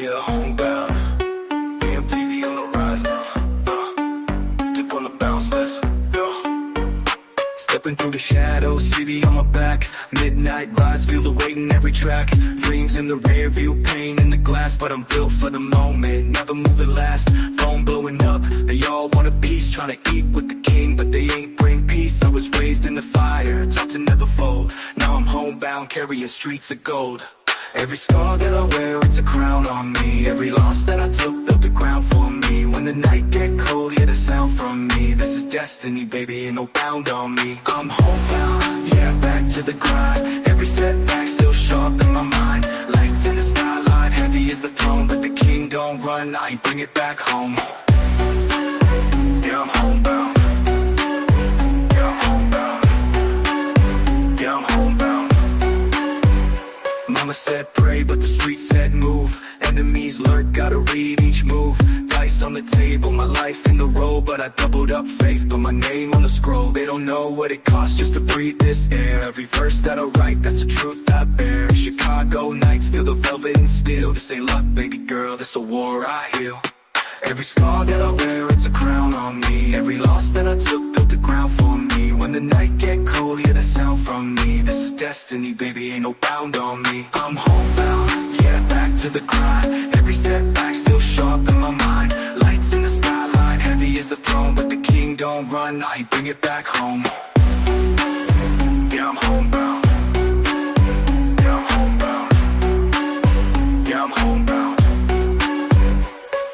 yeah, homebound. BMTV on the rise now. Dip on the bounce, let's go. Stepping through the shadow, city on my back. Midnight rides, feel the weight in every track. Dreams in the rear view, pain in the glass. But I'm built for the moment, never moving last. Phone blowing up, they all want a piece. Trying to eat with the king, but they ain't bring peace. I was raised in the fire, taught to never fold. Now I'm homebound, carrying streets of gold. Every scar that I wear, it's a crown on me. Every loss that I took built the ground for me. When the night get cold, hear the sound from me. This is destiny, baby, ain't no bound on me. I'm homebound, yeah, back to the grind. Every setback still sharp in my mind. Lights in the skyline, heavy as the throne. But the king don't run, I bring it back home. Yeah, I'm homebound. Yeah, I'm homebound. Yeah, I'm homebound. Mama said pray, but the streets said move. Enemies lurk, gotta read each move. Dice on the table, my life in the roll. But I doubled up faith, put my name on the scroll. They don't know what it costs just to breathe this air. Every verse that I write, that's a truth I bear. Chicago nights, feel the velvet and steel. This ain't luck, baby girl, this a war I heal. Every scar that I wear, it's a crown on me. Every loss that I took built the ground for me. When the night get cold, hear the sound from me. This is destiny, baby, ain't no bound on me. I'm homebound, yeah, back to the grind. Every setback still sharp in my mind. Lights in the skyline, heavy as the throne. But the king don't run, I bring it back home. Yeah, I'm homebound. Yeah, I'm homebound. Yeah, I'm homebound.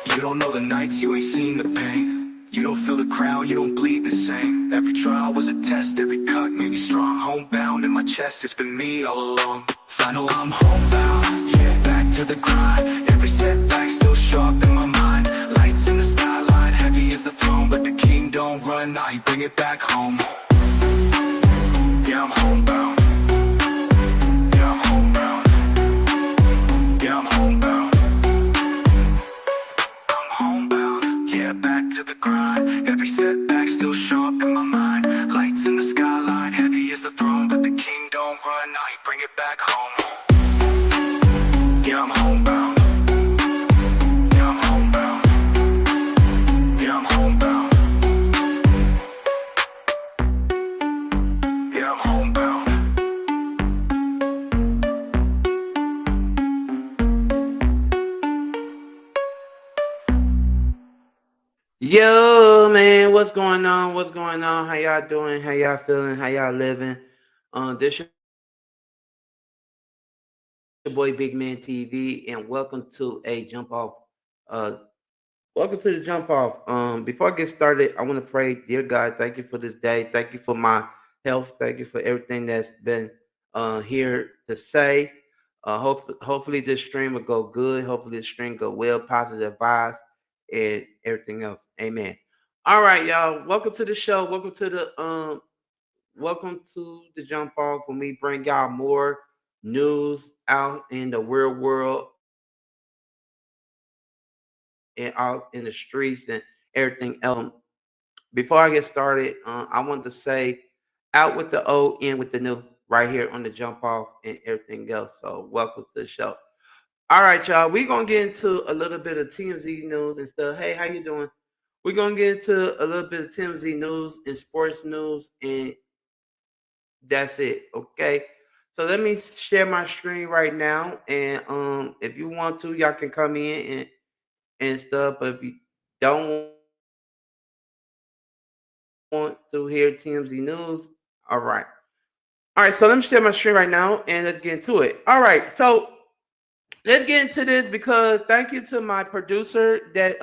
You don't know the nights, you ain't seen the pain. You don't feel the crown, you don't bleed the same. Every trial was a test, every cut made me strong. Homebound in my chest, it's been me all along. Final, I'm homebound, yeah, back to the grind. Every setback still sharp in my mind. Lights in the skyline, heavy as the throne. But the king don't run, I bring it back home. Yeah, I'm homebound. Yeah, I'm homebound. Yeah, I'm homebound. Homebound, yeah, back to the grind. Every setback still sharp in my mind. Lights in the skyline, heavy as the throne. But the king don't run, I bring it back home. Yeah, I'm homebound. Yeah, I'm homebound. Yeah, I'm homebound. Yeah, I'm homebound. Yo, man, what's going on? What's going on? How y'all doing? How y'all feeling? How y'all living? This your boy Big Man TV, and welcome to a jump off. Uh, welcome to the jump off. Before I get started, I want to pray, dear God, thank you for this day. Thank you for my health. Thank you for everything that's been here to say. Hopefully this stream will go good. Hopefully this stream go well, positive vibes, and everything else. Amen. All right, y'all. Welcome to the show. Welcome to the jump off when we bring y'all more news out in the real world and out in the streets and everything else. Before I get started, I want to say out with the old, in with the new, right here on the jump off and everything else. So welcome to the show. All right, y'all. We're gonna get into a little bit of TMZ news and stuff. Hey, how you doing? We're gonna get into a little bit of TMZ news and sports news, and that's it. Okay. So let me share my screen right now. And if you want to, y'all can come in and stuff. But if you don't want to hear TMZ news, all right. All right, so let me share my screen right now and let's get into it. All right, so let's get into this because thank you to my producer that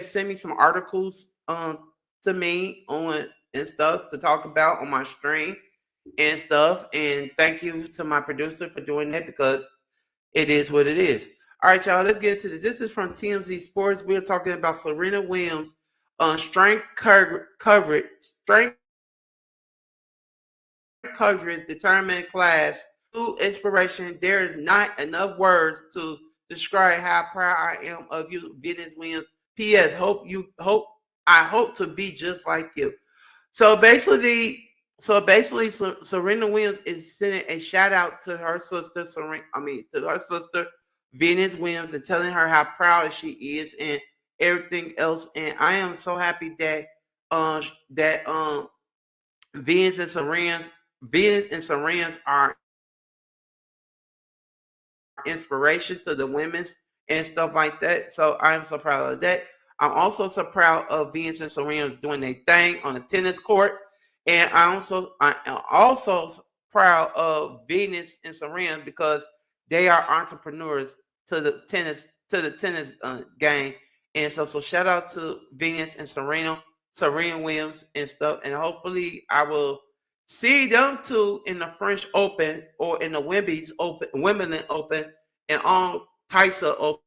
sent me some articles to me on and stuff to talk about on my stream and stuff. And thank you to my producer for doing that because it is what it is. All right, y'all, let's get into this. This is from TMZ Sports. We're talking about Serena Williams strength coverage determined class to inspiration. There is not enough words to describe how proud I am of you, Venus Williams. P.S. I hope to be just like you. So basically, Serena Williams is sending a shout out to her sister, to her sister Venus Williams and telling her how proud she is and everything else. And I am so happy that that Venus and Serena's are inspiration to the women's and stuff like that. So I'm so proud of that. I'm also so proud of Venus and Serena doing their thing on the tennis court, and I am also proud of Venus and Serena because they are entrepreneurs to the tennis game, and so shout out to Venus and Serena Williams and stuff, and hopefully I will see them two in the French Open or in the Wimbledon Open, and all types of open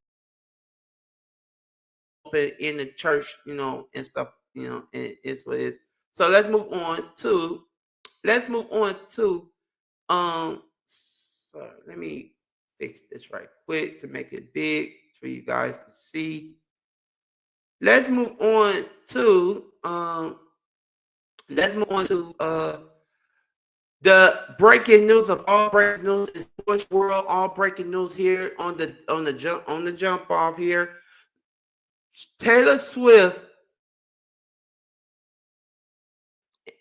in the church, and stuff, and it's what it is. So let's move on to so let me fix this right quick to make it big for you guys to see. Let's move on to the breaking news of all breaking news in sports world, all breaking news here on the jump off here. Taylor Swift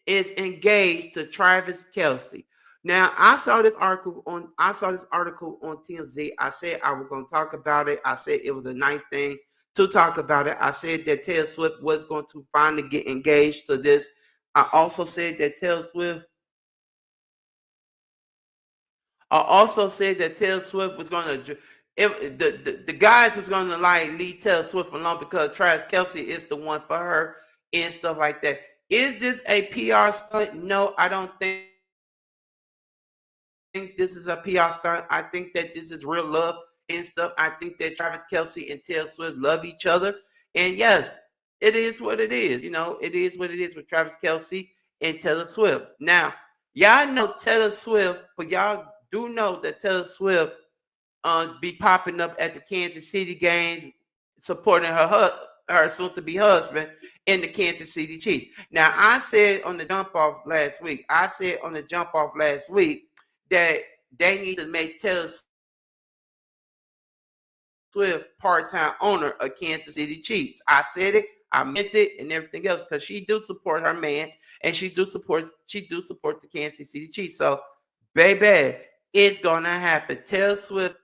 is engaged to Travis Kelsey. Now, I saw this article on TMZ. I said I was going to talk about it. I said it was a nice thing to talk about it. I said that Taylor Swift was going to finally get engaged to this. I also said that Taylor Swift I also said that Taylor Swift was going to, if the guys was going to like leave Taylor Swift alone because Travis Kelsey is the one for her and stuff like that. Is this a PR stunt? No, I don't think this is a PR stunt. I think that this is real love and stuff. I think that Travis Kelsey and Taylor Swift love each other. And yes, it is what it is. It is what it is with Travis Kelsey and Taylor Swift. Now, y'all know Taylor Swift, but y'all do know that Taylor Swift be popping up at the Kansas City games, supporting her soon to be husband in the Kansas City Chiefs. Now, I said on the jump off last week, that they need to make Taylor Swift part-time owner of Kansas City Chiefs. I said it, I meant it, and everything else because she do support her man, and she do support the Kansas City Chiefs. So, baby, it's gonna happen. Taylor Swift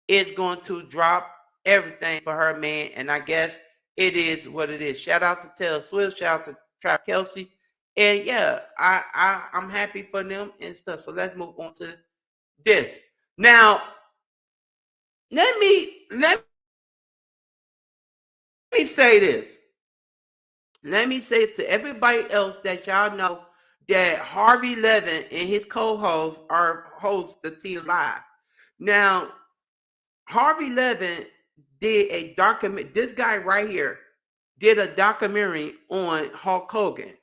is going to drop everything for her man, and I guess it is what it is. Shout out to Taylor Swift, shout out to Travis Kelsey, and yeah, I'm happy for them and stuff. So let's move on to this. Now, let me say this. Let me say this to everybody else that y'all know that Harvey Levin and his co-hosts are hosts the Team Live. Now, Harvey Levin did a document. This guy right here did a documentary on Hulk Hogan,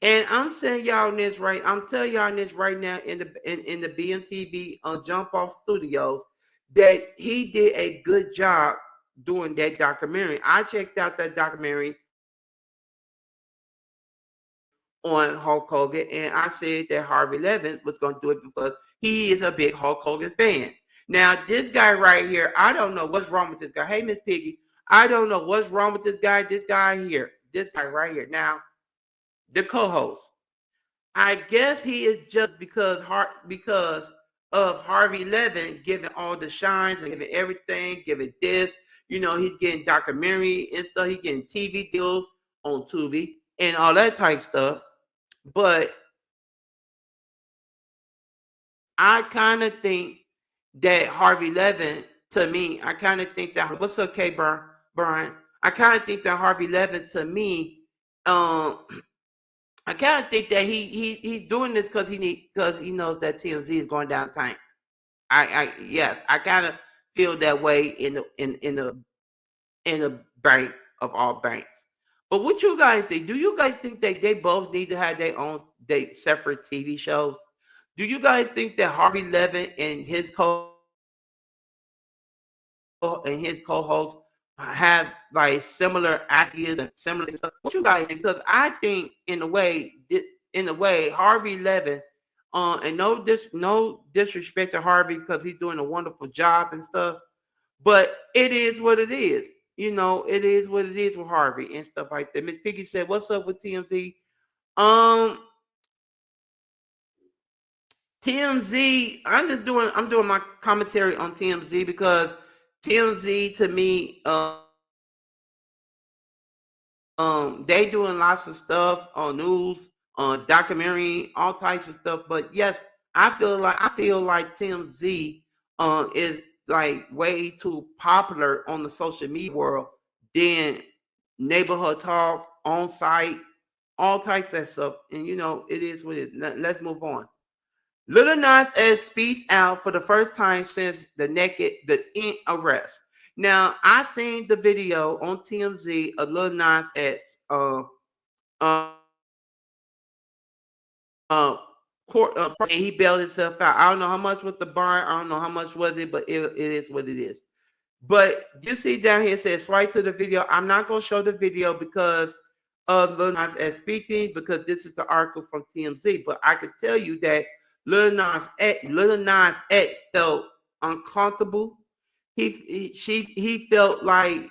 and I'm saying y'all this right. I'm telling y'all this right now in the BMTV Jump Off Studios that he did a good job doing that documentary. I checked out that documentary on Hulk Hogan, and I said that Harvey Levin was going to do it because he is a big Hulk Hogan fan. Now, this guy right here, I don't know what's wrong with this guy. Hey, Miss Piggy, I don't know what's wrong with this guy. This guy right here. Now, the co-host. I guess he is just because of Harvey Levin giving all the shines and giving everything, giving this. He's getting documentary and stuff. He's getting TV deals on Tubi and all that type stuff. But I kind of think that Harvey Levin, to me, I kind of think that what's up, K Brian? I kind of think that Harvey Levin, to me, I kind of think that he's doing this because he knows that TMZ is going down the tank. Yes, I kind of feel that way in the bank of all banks. But what you guys think? Do you guys think that they both need to have their separate TV shows? Do you guys think that Harvey Levin and his co-hosts have like similar ideas and similar stuff? What you guys think? Because I think in a way, Harvey Levin And no disrespect to Harvey because he's doing a wonderful job and stuff. But it is what it is. It is what it is with Harvey and stuff like that. Miss Piggy said, "What's up with TMZ?" Um, TMZ. I'm doing my commentary on TMZ because TMZ to me, they doing lots of stuff on news, on documentary, all types of stuff. But yes, I feel like TMZ is like way too popular on the social media world than neighborhood talk, on site, all types of stuff. And it is what it. Let's move on. Little Nas X speaks out for the first time since the arrest. Now I seen the video on TMZ of Lil Nas X uh court and he bailed himself out. I don't know how much was the bond. I don't know how much was it, but it is what it is. But you see down here it says swipe to the video. I'm not gonna show the video because of Lil Nas X speaking because this is the article from TMZ. But I could tell you that Lil Nas X felt uncomfortable. He felt like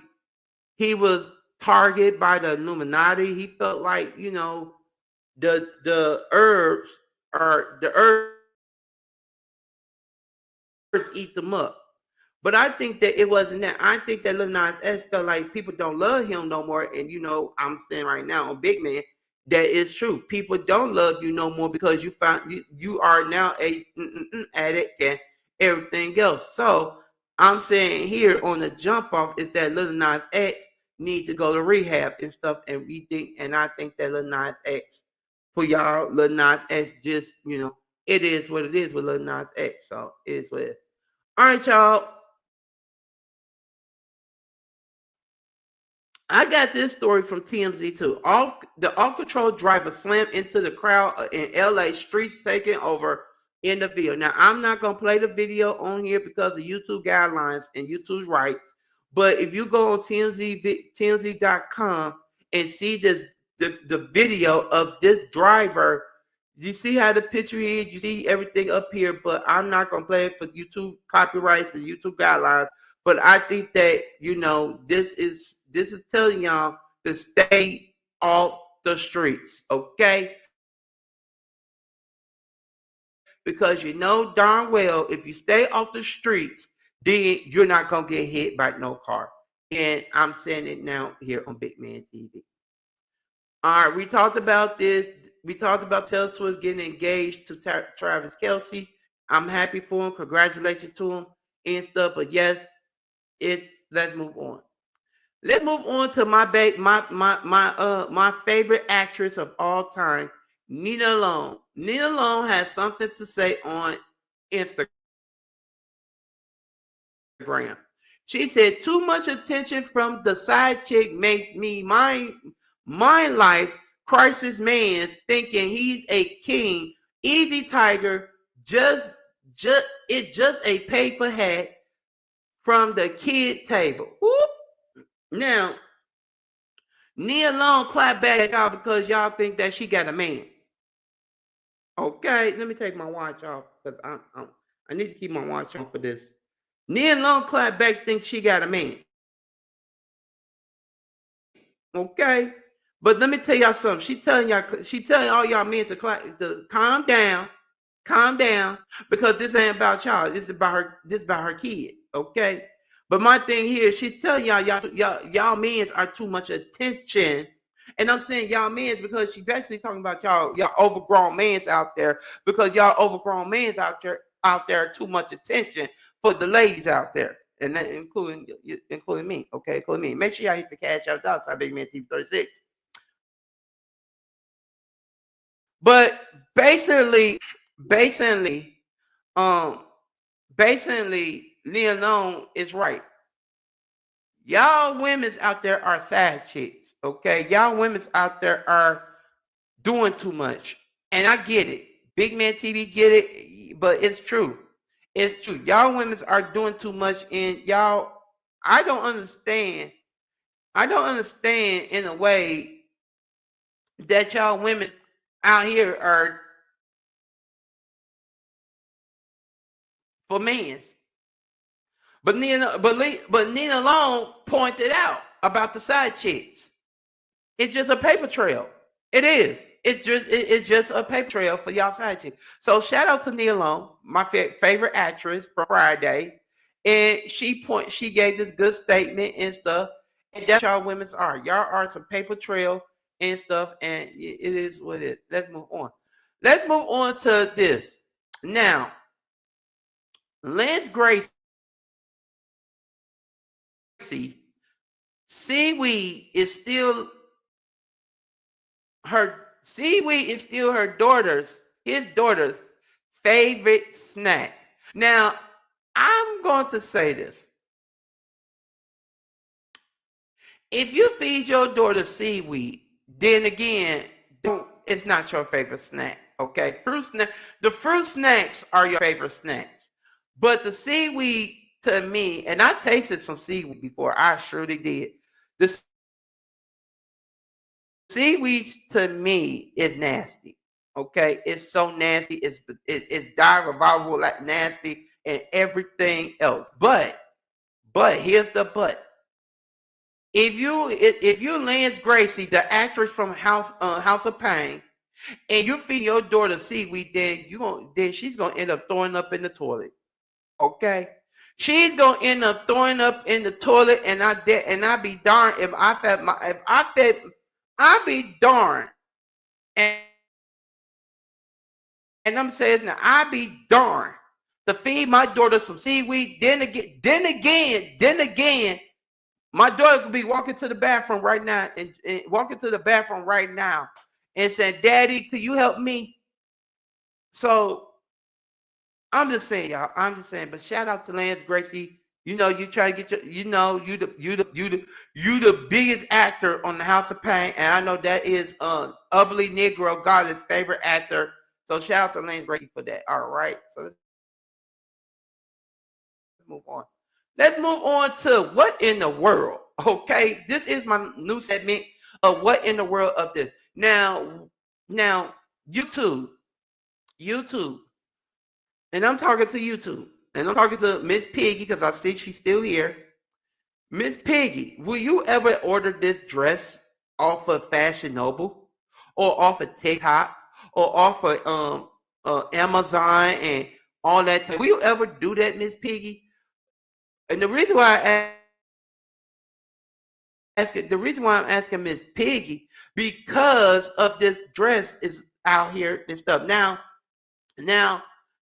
he was targeted by the Illuminati. He felt like the herbs eat them up. But I think that it wasn't that. I think that Lil Nas X felt like people don't love him no more. And I'm saying right now on Big Man, that is true. People don't love you no more because you are now a addict and everything else. So I'm saying here on the jump off is that Lil Nas X need to go to rehab and stuff. And I think that Lil Nas X for y'all, Lil Nas X just it is what it is with Lil Nas X. So it is what it is. All right, y'all. I got this story from TMZ too. Off control driver slammed into the crowd in LA streets taking over in the video. Now I'm not gonna play the video on here because of YouTube guidelines and YouTube rights. But if you go on TMZ.com and see the video of this driver, you see how the picture is, you see everything up here, but I'm not gonna play it for YouTube copyrights and YouTube guidelines. But I think that this is telling y'all to stay off the streets, okay? Because you know darn well if you stay off the streets, then you're not gonna get hit by no car. And I'm saying it now here on Big Man TV. All right, we talked about this. We talked about Taylor Swift getting engaged to Travis Kelsey. I'm happy for him. Congratulations to him and stuff. But yes, let's move on. Let's move on to my favorite actress of all time, Nina Long. Nina Long has something to say on Instagram. She said, "Too much attention from the side chick makes me my life crisis man thinking he's a king. Easy Tiger, just just a paper hat from the kid table." Whoop. Now Nia Long clap back out because y'all think that she got a man. Okay, let me take my watch off because I need to keep my watch on for this. Nia Long clap back thinks she got a man. Okay, but let me tell y'all something. She telling all y'all men to calm down, because this ain't about y'all. This is about her. This is about her kid. Okay. But my thing here, she's telling y'all men are too much attention. And I'm saying y'all men because she basically talking about y'all overgrown mans out there because y'all overgrown mans out there are too much attention for the ladies out there. And that including me. Okay, including me. Make sure y'all hit the cash out dollars. Big Man TV 36. But basically, um, basically, Leonone is right. Y'all women's out there are side chicks, okay? Y'all women's out there are doing too much. And I get it. Big Man TV get it, but it's true. It's true. Y'all women's are doing too much and y'all I don't understand. I don't understand in a way that y'all women out here are for men's. But Nina Long pointed out about the side chicks. It's just a paper trail. It is. It's just a paper trail for y'all side chick. So shout out to Nia Long, my favorite actress from Friday, and she gave this good statement and stuff. And that's what y'all women's are. Y'all are some paper trail and stuff, and it is what it is. Let's move on. Let's move on to this now. Lance Gracie, seaweed is still her his daughter's favorite snack. Now, I'm going to say this. If you feed your daughter seaweed, then again, it's not your favorite snack. Okay, the fruit snacks are your favorite snacks, but the seaweed to me, and I tasted some seaweed before. I surely did. The seaweed to me is nasty. Okay, it's so nasty. It's diabolical, like nasty, and everything else. But here's the but. If you Lance Gracie, the actress from House of Pain, and you feed your daughter seaweed, then she's gonna end up throwing up in the toilet. Okay, she's gonna end up throwing up in the toilet, and I be darned I be darned, and I'm saying now I be darned to feed my daughter some seaweed. Then again, my daughter could be walking to the bathroom right now and walking to the bathroom right now and saying, "Daddy, could you help me?" So I'm just saying, y'all. I'm just saying. But shout out to Lance Gracie. You try to get your, you the biggest actor on the House of Pain, and I know that is Ugly Negro, God's favorite actor. So shout out to Lance Gracie for that. All right. So let's move on. Let's move on to what in the world. Okay, this is my new segment of what in the world of this. Now, YouTube, and I'm talking to YouTube, and I'm talking to Miss Piggy because I see she's still here. Miss Piggy, will you ever order this dress off of Fashion Noble, or off of TikTok, or off of Amazon and all that? Will you ever do that, Miss Piggy? And the reason why I'm asking Miss Piggy, because of this dress is out here and stuff. Now,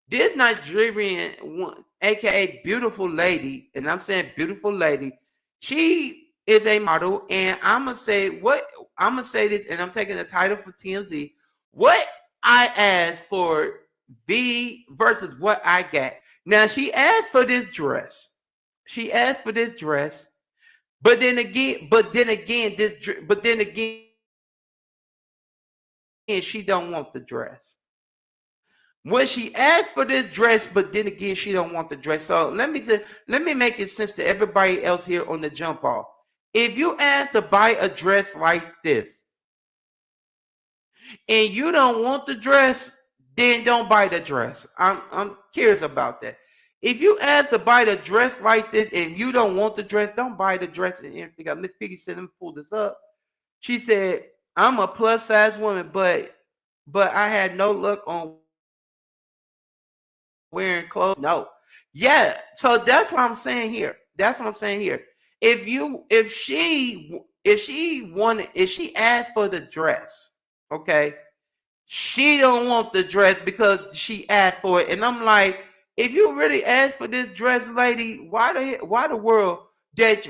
this Nigerian one, aka beautiful lady, and I'm saying beautiful lady, she is a model, and I'm gonna say this, and I'm taking the title for TMZ. What I asked for V versus what I got. Now she asked for this dress. She asked for this dress, but then again, she don't want the dress. When she asked for this dress, but then again, she don't want the dress. So let me make it sense to everybody else here on the jump off. If you ask to buy a dress like this and you don't want the dress, then don't buy the dress. I'm curious about that. If you ask to buy the dress like this and you don't want the dress, don't buy the dress and everything. Miss Piggy said, let me pull this up. She said, I'm a plus size woman, but I had no luck on wearing clothes. No. Yeah. So that's what I'm saying here. That's what I'm saying here. If she asked for the dress, okay, she don't want the dress because she asked for it. And I'm like, if you really asked for this dress, lady, why the world that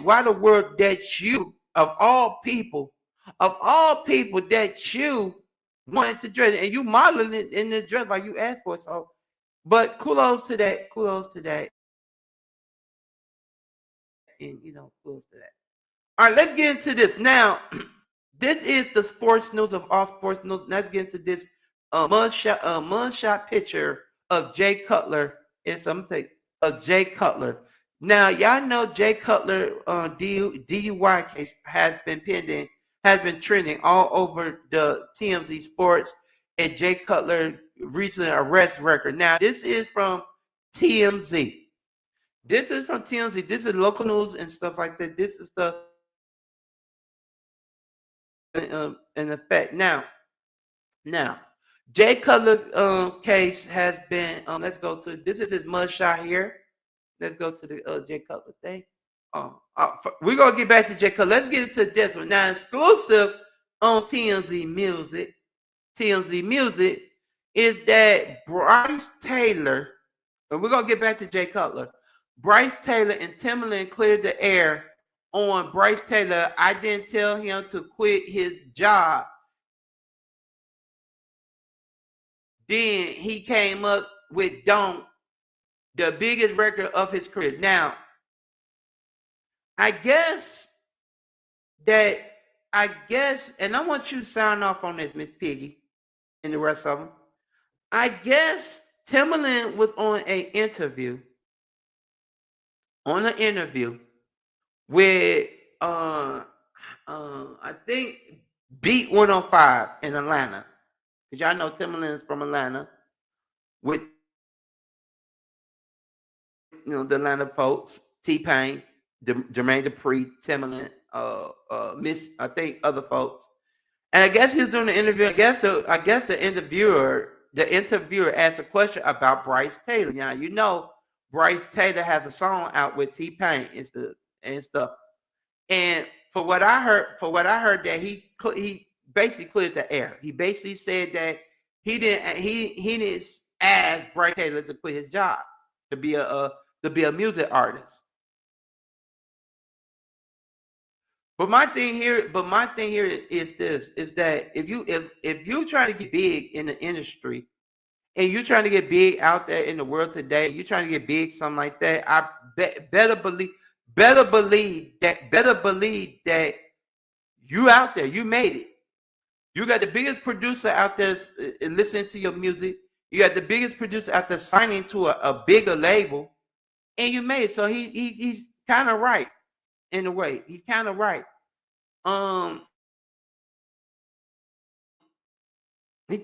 you of all people that you wanted to dress and you modeling it in this dress like you asked for it. So, but kudos to that. Kudos to that. And kudos to that. All right, let's get into this now. This is the sports news of all sports news. Let's get into this mugshot picture of Jay Cutler. And some say of Jay Cutler. Now, y'all know Jay Cutler DUI case has been pending, has been trending all over the TMZ Sports and Jay Cutler recent arrest record. Now, this is from TMZ. This is from TMZ. This is local news and stuff like that. This is the in effect now. Jay Cutler case has been. Let's go to this is his mugshot here. Let's go to the Jay Cutler thing. We're gonna get back to Jay Cutler. Let's get into this one now. Exclusive on TMZ Music. TMZ Music is that Bryce Taylor, and we're gonna get back to Jay Cutler. Bryce Taylor and Timberland cleared the air on Bryce Taylor. I didn't tell him to quit his job. Then he came up with Don't, the biggest record of his career. Now, I guess, and I want you to sign off on this, Miss Piggy, and the rest of them. I guess Timberland was on an interview with I think Beat 105 in Atlanta. Because y'all know Timberland is from Atlanta. With the Atlanta folks, T-Pain, Jermaine Dupri, Timberland, Miss, I think other folks. And I guess he was doing the interview. I guess the interviewer asked a question about Bryce Taylor. Now you know Bryce Taylor has a song out with T-Pain and stuff. And for what I heard that he basically cleared the air. He basically said that he didn't ask Bryce Taylor to quit his job to be a music artist. But my thing here is this: is that if you try to get big in the industry and you're trying to get big out there in the world today, you're trying to get big, something like that, I better believe that you out there, you made it. You got the biggest producer out there listening to your music. You got the biggest producer out there signing to a bigger label, and you made it. So he's kind of right in a way. He's kind of right. He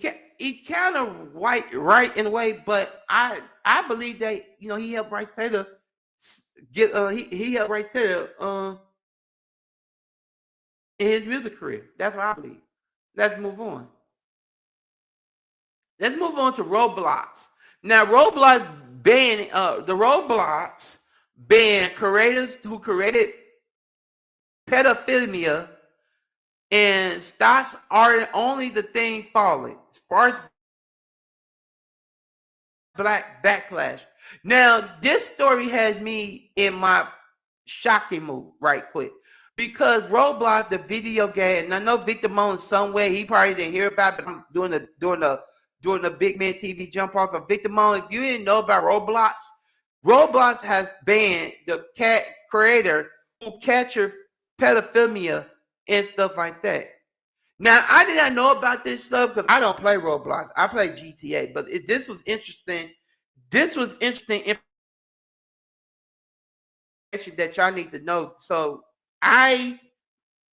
kind of right in a way, but I believe that he helped Bryce Taylor get he helped Bryce Taylor in his music career. That's what I believe. Let's move on. Let's move on to Roblox. Now Roblox banned creators who created pedophilia and stops are only the thing falling. Sparks black backlash. Now, this story has me in my shocking mood right quick. Because Roblox, the video game, and I know Victor Moan somewhere, he probably didn't hear about it, but I'm doing the Big Man TV jump off. So Victor Moan, if you didn't know about Roblox has banned the cat creator who captured pedophilia and stuff like that. Now, I did not know about this stuff because I don't play Roblox. I play GTA, but this was interesting. This was interesting information that y'all need to know. So I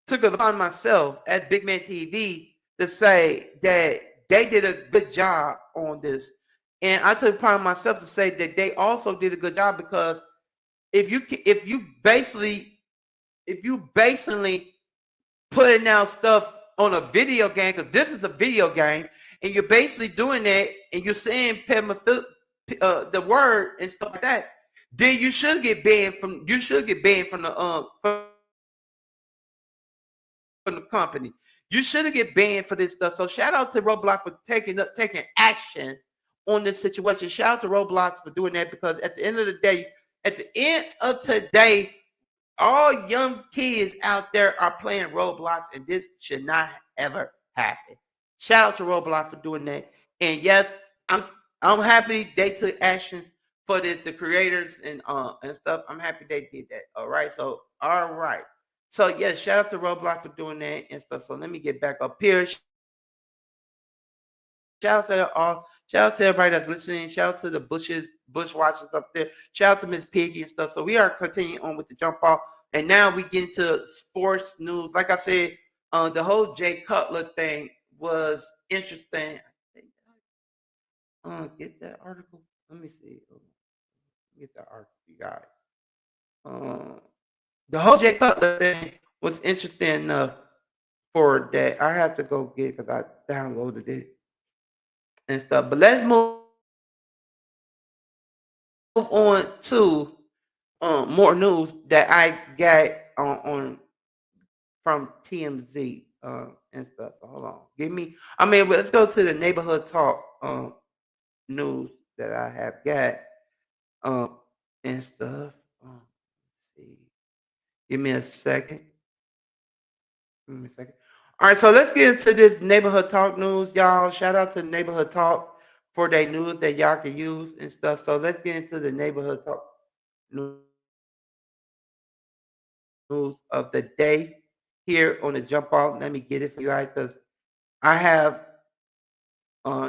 took it upon myself at Big Man TV to say that they did a good job on this. And I took it upon myself to say that they also did a good job because if you basically putting out stuff on a video game, because this is a video game, and you're basically doing that, and you're saying the word and stuff like that, then you should get banned from the company. You shouldn't get banned for this stuff. So shout out to Roblox for taking action on this situation. Shout out to Roblox for doing that, because at the end of today, all young kids out there are playing Roblox, and this should not ever happen. Shout out to Roblox for doing that. And yes, I'm happy they took actions for the creators and stuff. I'm happy they did that. All right. So yes, shout out to Roblox for doing that and stuff. So let me get back up here. Shout out to everybody that's listening. Shout out to the bush watchers up there. Shout out to Miss Piggy and stuff. So we are continuing on with the jump off, and now we get into sports news. Like I said, the whole Jay Cutler thing was interesting. Get that article. Let me see. get the article, you guys. Um, the whole Jay Cutler thing was interesting enough for that. I have to go get because I downloaded it and stuff. But let's move on to more news that I got on from TMZ and stuff. So hold on, give me. I mean, let's go to the neighborhood talk news that I have got um and stuff. Let's see, give me a second. Give me a second. All right, so let's get into this neighborhood talk news, y'all. Shout out to neighborhood talk for their news that y'all can use and stuff. So let's get into the neighborhood talk news of the day here on the jump off. Let me get it for you guys because I have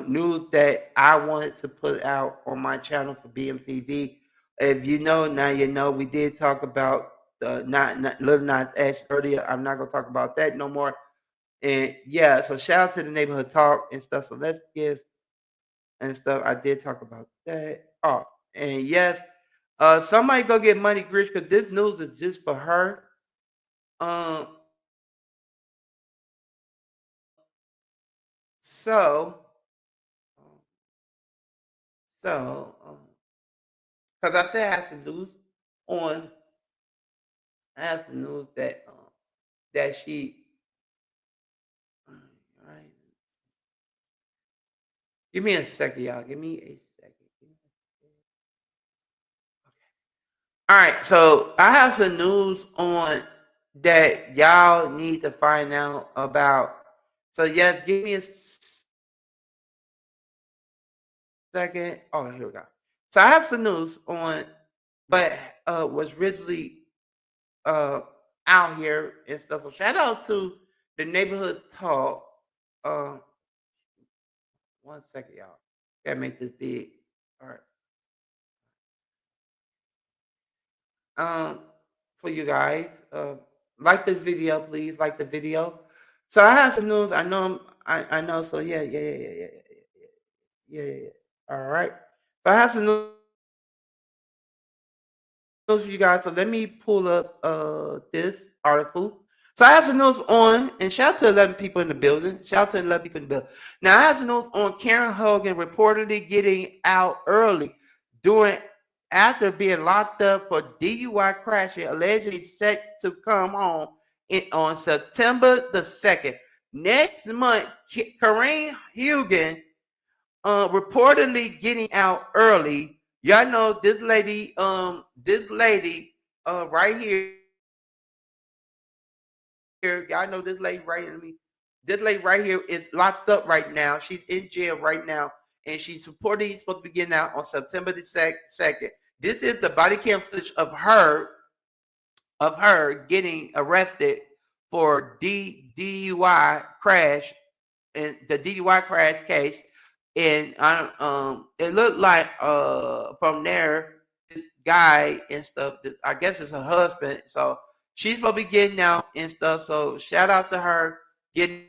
news that I wanted to put out on my channel for BMTV. If you know, now you know. We did talk about not Little Nas X earlier. I'm not gonna talk about that no more. And yeah, so shout out to the neighborhood talk and stuff. So let's give and stuff. I did talk about that. Oh, and yes, somebody go get Money Rich because this news is just for her. Um, so, so, because I said I have some news on, I have some news that she. All right, give me a second, y'all. Give me a second. All right, so I have some news on that y'all need to find out about. So yes, give me a second. Oh, here we go. So I have some news on what was recently uh out here and stuff. So shout out to the neighborhood talk. Uh, one second, y'all. Gotta make this big. All right. Um, for you guys. Like this video, please. Like the video. So I have some news. I know. I know. So yeah. All right. So I have some news for you guys. So let me pull up this article. So I have some news on, and shout out to 11 people in the building. Shout out to 11 people in the building. Now I have some news on Karen Hogan reportedly getting out early during after being locked up for DUI crashing, allegedly set to come home on September the 2nd. Next month, Karen Hogan reportedly getting out early. Y'all know this lady right here. Y'all know this lady right here. This lady right here is locked up right now. She's in jail right now, and she's reportedly supposed to be getting out on September the 2nd. This is the body cam footage of her getting arrested for DUI crash in the DUI crash case. And it looked like from there, this guy and stuff. This, I guess it's her husband. So she's supposed to be getting out and stuff. So shout out to her getting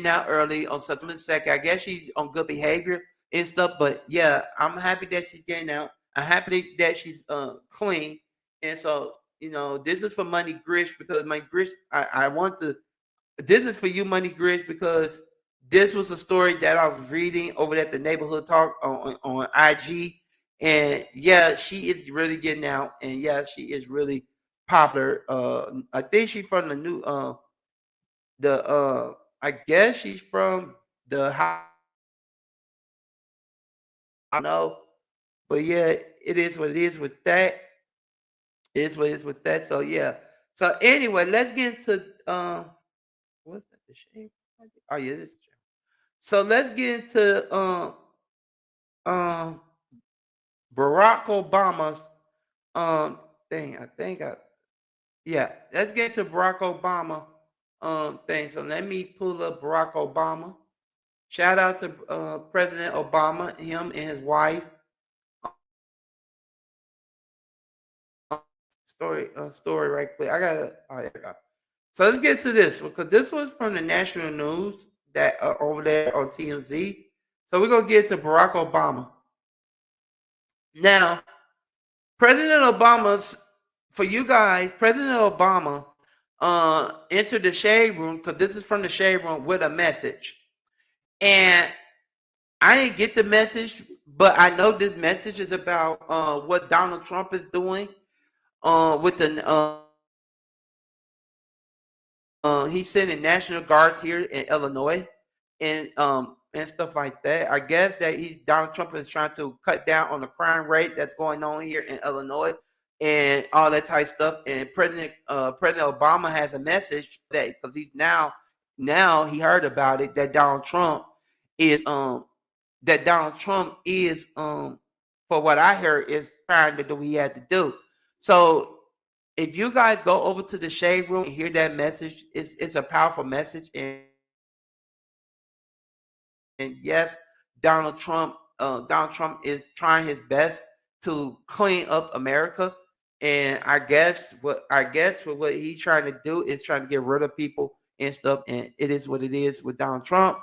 out early on September 2nd. I guess she's on good behavior and stuff. But yeah, I'm happy that she's getting out. I'm happy that she's clean. And so, this is for Money Grish because Money Grish, I want to this is for you, Money Grish, because this was a story that I was reading over at the neighborhood talk on IG. And yeah, she is really getting out, and yeah, she is really popular. I think she's from the new the I guess she's from the house. I know, but yeah, it is what it is with that. It is what it is with that. So yeah. So anyway, let's get into what's that the shame? Oh yeah, this is so let's get into um Barack Obama's thing. I think I yeah, let's get to Barack Obama thing. So let me pull up Barack Obama. Shout out to President Obama, him and his wife. Story right quick. I got oh yeah, I got. So let's get to this because this was from the national news that over there on TMZ. So we're gonna get to Barack Obama. Now, President Obama's for you guys, President Obama entered the shade room because this is from the shade room with a message. And I didn't get the message, but I know this message is about what Donald Trump is doing with the he's sending National Guards here in Illinois and stuff like that. I guess that Donald Trump is trying to cut down on the crime rate that's going on here in Illinois and all that type of stuff. And President Obama has a message that because he's now he heard about it that is um Donald Trump is for what I heard is trying to do what he had to do. So if you guys go over to the shade room and hear that message, it's a powerful message. And yes, Donald Trump is trying his best to clean up America. And I guess what he's trying to do is trying to get rid of people and stuff. And it is what it is with Donald Trump.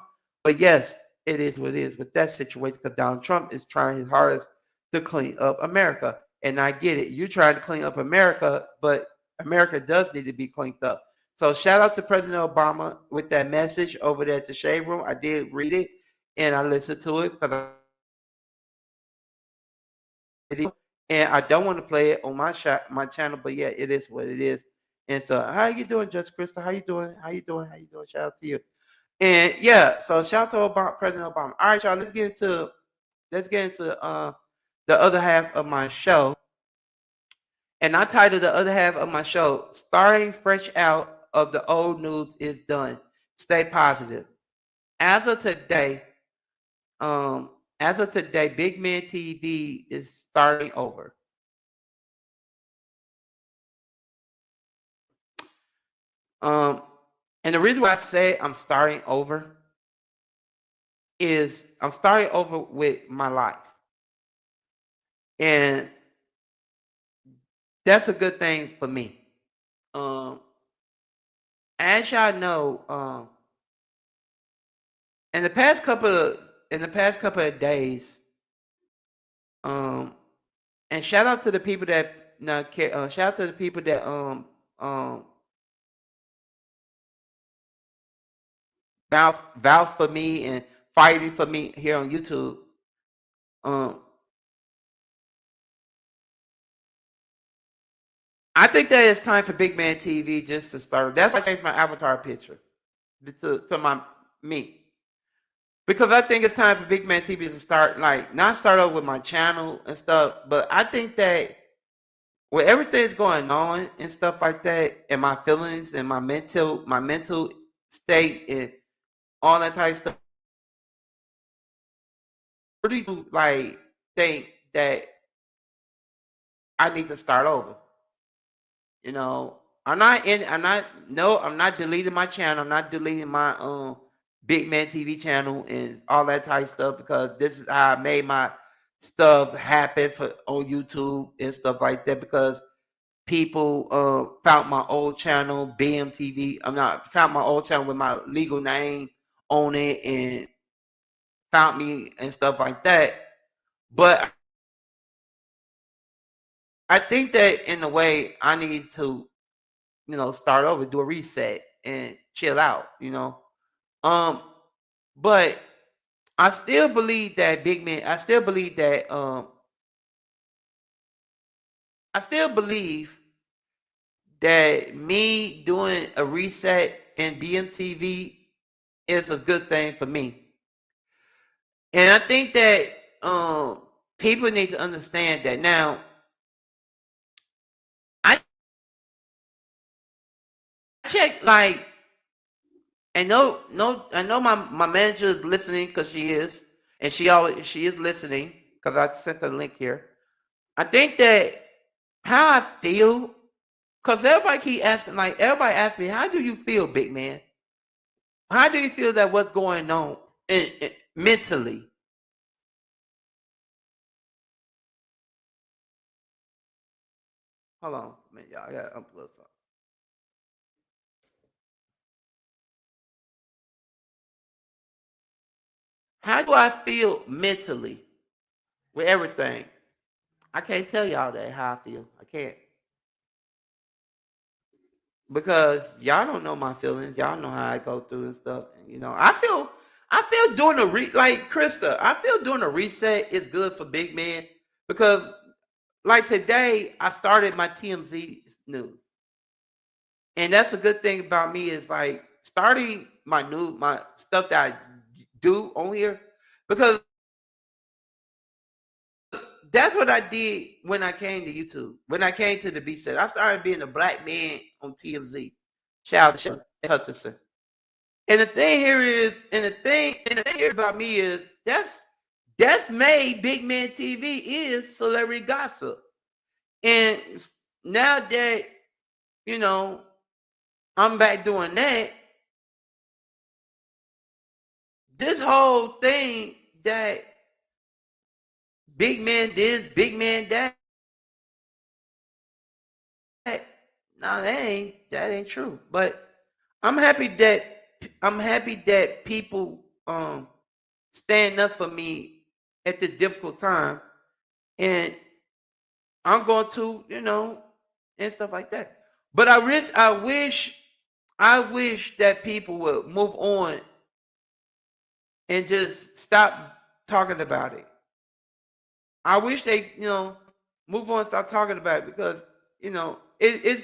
But yes, it is what it is with that situation because Donald Trump is trying his hardest to clean up America. And I get it. You're trying to clean up America, but America does need to be cleaned up. So shout out to President Obama with that message over there at the shade room. I did read it and I listened to it because and I don't want to play it on my channel, but yeah, it is what it is. And so, how you doing, Just Crystal? How you doing? How you doing? How you doing? Shout out to you. And yeah, so shout out to President Obama. All right, y'all. Let's get into the other half of my show. And I titled the other half of my show, "Starting Fresh Out of the Old News is Done. Stay positive." As of today, Um, as of today, Big Man TV is starting over. Um, and the reason why I say I'm starting over is I'm starting over with my life, and that's a good thing for me. Um, as y'all know, in the past couple of days, um, and shout out to the people that not care. Shout out to the people that um vouch for me and fighting for me here on YouTube. Um, I think that it's time for Big Man TV just to start. That's why I changed my avatar picture to my me because I think it's time for Big Man TV to start like not start over with my channel and stuff, but I think that with everything's going on and stuff like that, and my feelings and my mental state and all that type of stuff, I really do like think that I need to start over. You know, I'm not deleting my channel. I'm not deleting my Big Man TV channel and all that type stuff because this is how I made my stuff happen for on YouTube and stuff like that because people found my old channel, BMTV. I'm not found my old channel with my legal name on it and found me and stuff like that. But I think that in a way I need to start over, do a reset, and chill out. Um, but I still believe that Big Man. I still believe that me doing a reset in BMTV is a good thing for me, and I think that people need to understand that now. I check like and I know my manager is listening because she is, and she is listening because I sent the link here. I think that how I feel, because everybody keep asking, like everybody asks me, how do you feel, big man? How do you feel that what's going on mentally? Hold on, man, y'all. I gotta unplug something. How do I feel mentally with everything? I can't tell y'all that how I feel. I can't because y'all don't know my feelings. Y'all know how I go through and stuff. And, I feel doing like Krista. I feel doing a reset is good for big men because like today I started my TMZ news, and that's a good thing about me is like starting my stuff that I do on here because that's what I did when I came to YouTube. When I came to the B set, I started being a black man on TMZ. Shout out to Hutchinson. And the thing here is, and the thing here about me is that's made Big Man TV is celebrity gossip. And now that you know I'm back doing that, this whole thing that big man this, big man that, no, that ain't true. But I'm happy that people stand up for me at the difficult time, and I'm going to and stuff like that. But I wish that people would move on and just stop talking about it. I wish they move on, and stop talking about it because it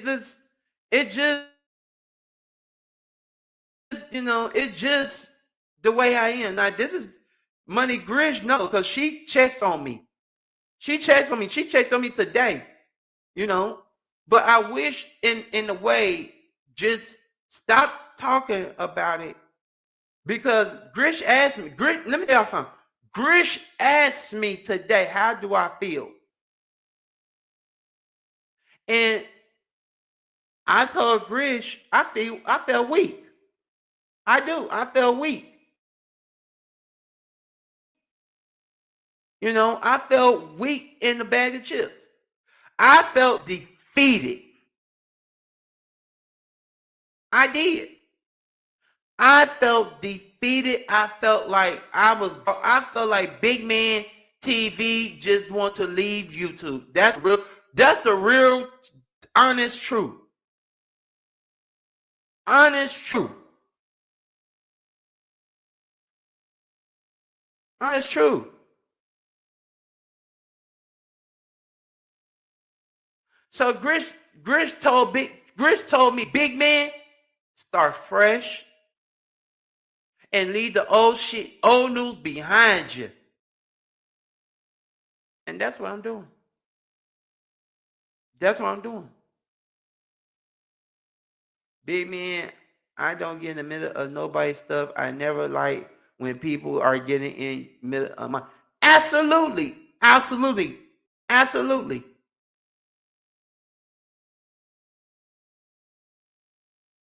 just it's just the way I am. Now this is Money Grinch, no, because she checks on me. She checks on me. She checked on me today. You know, but I wish in a way just stop talking about it because Grish asked me. Grish, let me tell you something. Grish asked me today, how do I feel? And I told Grish, I felt weak. I do. I felt weak. I felt weak in the bag of chips. I felt defeated. I did. I felt defeated. I felt like Big Man TV just want to leave YouTube. That's the real honest truth. Honest truth. Honest truth. So Grish told me, big man, start fresh and leave the old news behind you. And that's what I'm doing. That's what I'm doing. Big man, I don't get in the middle of nobody's stuff. I never like when people are getting in middle of my absolutely, absolutely, absolutely.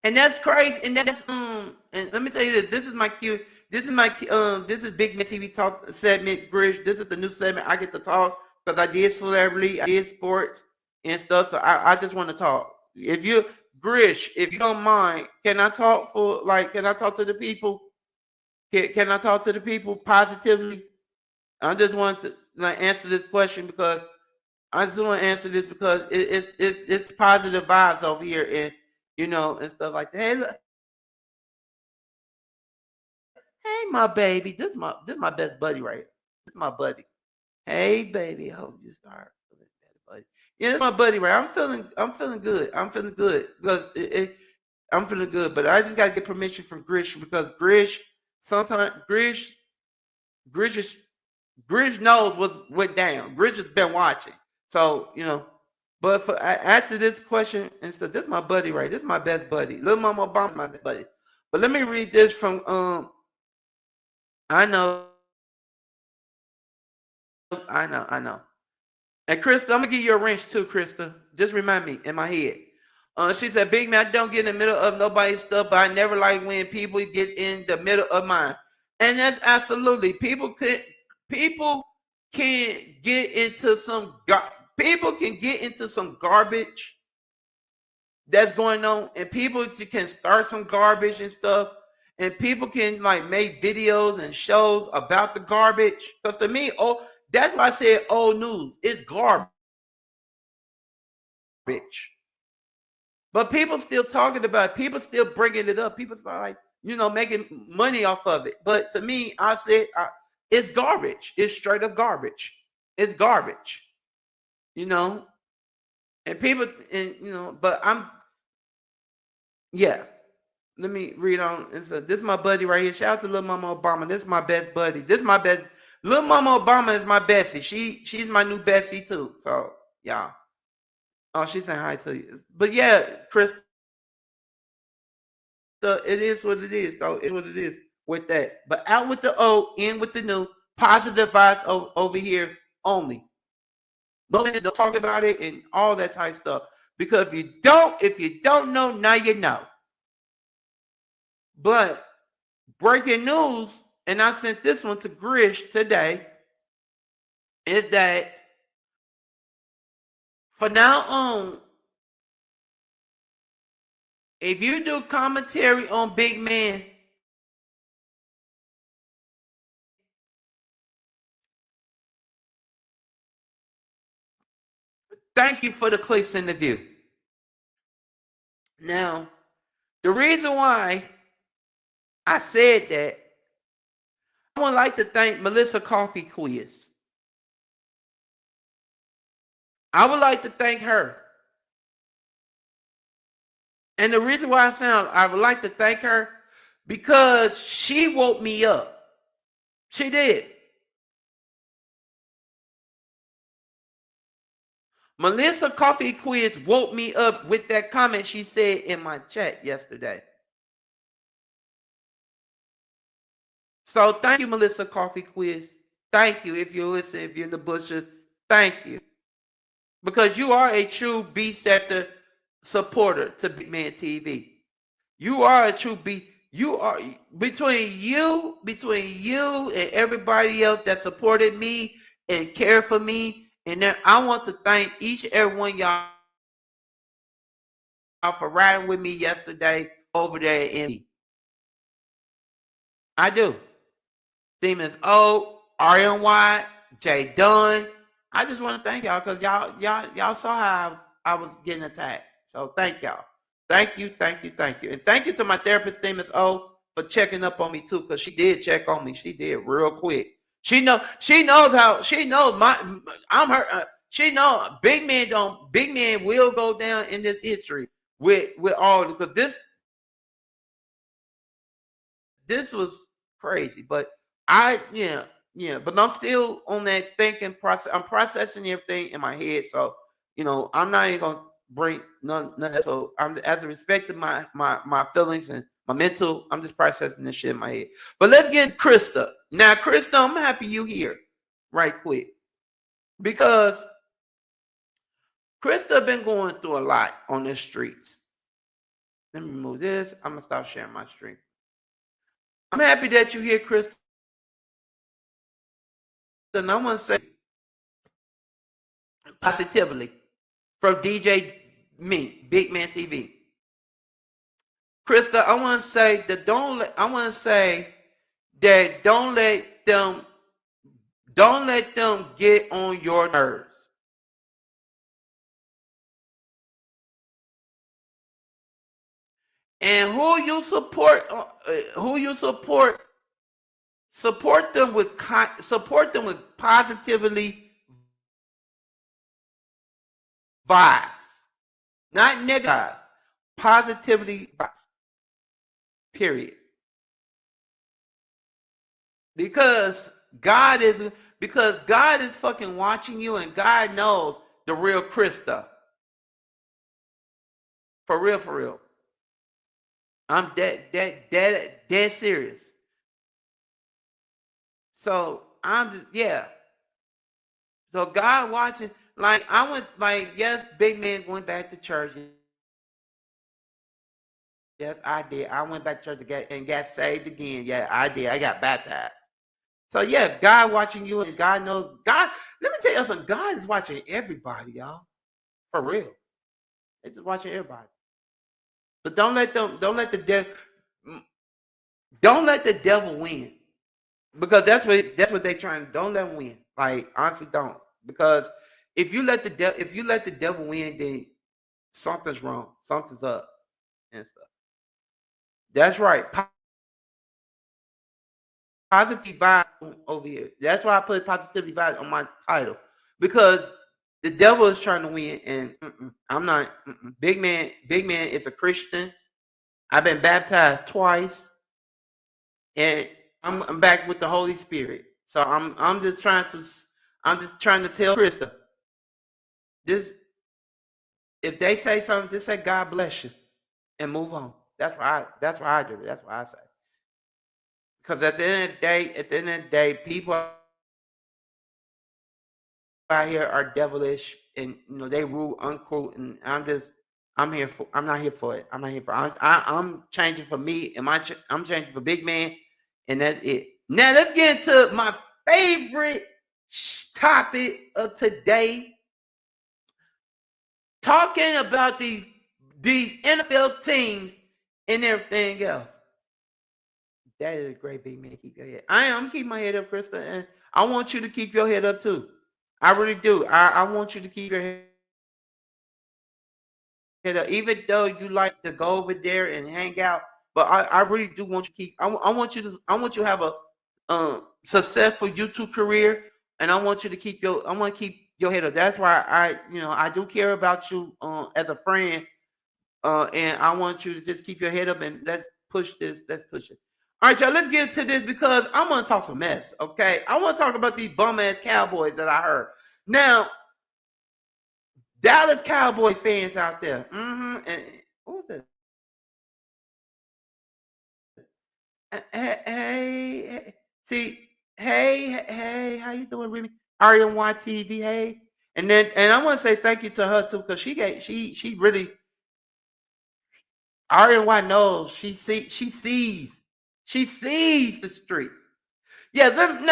And that's crazy. And that's and let me tell you this. This is my cue. This is Big Man TV Talk segment, Grish. This is the new segment. I get to talk because I did celebrity, I did sports and stuff. So I just want to talk. If you Grish, if you don't mind, can I talk to the people? Can I talk to the people positively? I just want to answer this question because I just want to answer this because it's positive vibes over here and and stuff like that. Hey, look, hey, my baby, this my best buddy right here. This is my buddy. Hey, baby, I hope you start feeling better, buddy. Yeah, this my buddy right. I'm feeling good. I'm feeling good because I'm feeling good, but I just gotta get permission from Grish because sometimes Grish is Grish knows what went down. Grish has been watching, so But after this question and stuff, this is my buddy, right? This is my best buddy. Little Mama Obama's my best buddy. But let me read this from I know, I know. And Krista, I'm gonna give you a wrench too, Krista. Just remind me in my head. She said, "Big man, I don't get in the middle of nobody's stuff, but I never like when people get in the middle of mine." And that's absolutely people can get into people can get into some garbage that's going on, and people can start some garbage and stuff, and people can like make videos and shows about the garbage. Because to me, that's why I said old news. It's garbage. garbage. But people still talking about it. People still bringing it up. People start like, making money off of it. But to me, I said, it's garbage. It's straight up garbage. It's garbage. You know, and people, and but yeah. Let me read on. This is my buddy right here. Shout out to Little Mama Obama. This is my best buddy. This is my best. Little Mama Obama is my bestie. She's my new bestie too. So yeah. Oh, she's saying hi to you. But yeah, Chris, it is what it is, though. It's what it is with that. But out with the old, in with the new. Positive vibes over here only. Don't talk about it and all that type of stuff. Because if you don't know, now you know. But breaking news, and I sent this one to Grish today, is that for now on, if you do commentary on Big Man, thank you for the clicks in the view. Now, the reason why I said that, I would like to thank Melissa Coffee Quiz. I would like to thank her. And the reason why I would like to thank her, because she woke me up. She did. Melissa Coffee Quiz woke me up with that comment she said in my chat yesterday. So thank you, Melissa Coffee Quiz. Thank you. If you're listening, if you're in the bushes, thank you. Because you are a true B-sector supporter to Big Man TV. You are a true you are between you and everybody else that supported me and cared for me. And then I want to thank each and every one of y'all for riding with me yesterday over there in. I do. Demons O, RNY, Jay Dunn. I just want to thank y'all because y'all saw how I was getting attacked. So thank y'all. Thank you. And thank you to my therapist, Demons O, for checking up on me too, because she did check on me. She did real quick. She knows I'm her. She knows Big Man will go down in this history with all, because this was crazy. But but I'm still on that thinking process. I'm processing everything in my head. So, I'm not even gonna bring none of that. So I'm, as a respect to my feelings and my mental, I'm just processing this shit in my head. But let's get Krista. Now, Krista, I'm happy you here right quick. Because Krista been going through a lot on the streets. Let me remove this. I'm gonna stop sharing my screen. I'm happy that you're here, Krista. And I want to say positively from DJ me, Big Man TV. Krista, I want to say that don't let them get on your nerves. And support them with positively vibes, not negative, positively vibes. Period. Because God is fucking watching you, and God knows the real Krista. For real, for real. I'm dead serious. So I'm just, yeah. So God watching, like I went, like, yes, Big Man went back to church. Yes, I did. I went back to church and got saved again. Yeah, I did. I got baptized. So yeah, God watching you, and God knows. God, let me tell you something. God is watching everybody, y'all. For real. They're just watching everybody. But don't let the devil win. Because that's what they're trying. Don't let them win. Like, honestly, don't. Because if you let the devil win, then something's wrong, something's up, and stuff. That's right. Positive vibes over here. That's why I put positivity vibes on my title because the devil is trying to win, and I'm not. Big man, big man is a Christian. I've been baptized twice, and I'm back with the Holy Spirit. So I'm just trying to tell Krista, just if they say something, just say God bless you and move on. That's why I do it. That's why I say. Because at the end of the day, people out here are devilish, and they rule unquote. And I'm not here for it. I'm not here for. I'm changing for me, and I'm changing for big man, and that's it. Now let's get into my favorite topic of today, talking about these NFL teams and everything else. That is a great big man. Keep your head. I'm keeping my head up, Krista, and I want you to keep your head up too. I really do. I want you to keep your head up, even though you like to go over there and hang out. But I really do want you to keep. I want you to. I want you to have a successful YouTube career, and I want you to keep your. I want to keep your head up. That's why I do care about you as a friend, and I want you to just keep your head up and let's push this. Let's push it. All right, y'all. Let's get into this because I'm gonna talk some mess. Okay, I want to talk about these bum ass Cowboys that I heard. Now, Dallas Cowboy fans out there. And what was that? See, hey, how you doing, Remy? RNY TV, hey. And I want to say thank you to her too, because she really RNY knows she sees the street. Yeah, let me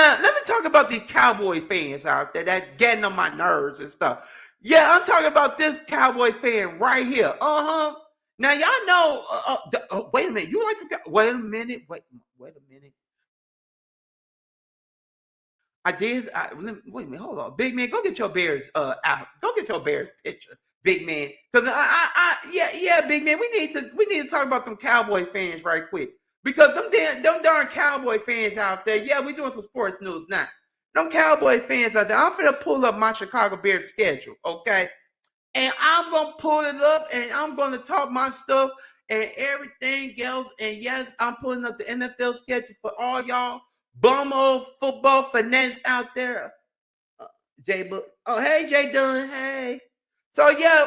talk about these Cowboy fans out there that getting on my nerves and stuff. Yeah, I'm talking about this Cowboy fan right here. Now y'all know. Wait a minute. You like to? Wait a minute. Wait a minute. I did. Wait a minute. Hold on, big man. Go get your Bears. Go get your Bears picture, big man. Because yeah, big man. We need to talk about them Cowboy fans right quick. Because them darn Cowboy fans out there. Yeah, we doing some sports news now. Them Cowboy fans out there. I'm gonna pull up my Chicago Bears schedule, okay? And I'm gonna pull it up, and I'm gonna talk my stuff and everything else. And yes, I'm pulling up the NFL schedule for all y'all bum old football fanatics out there. Jay Book. Oh, hey, Jay Dunn. Hey. So yeah,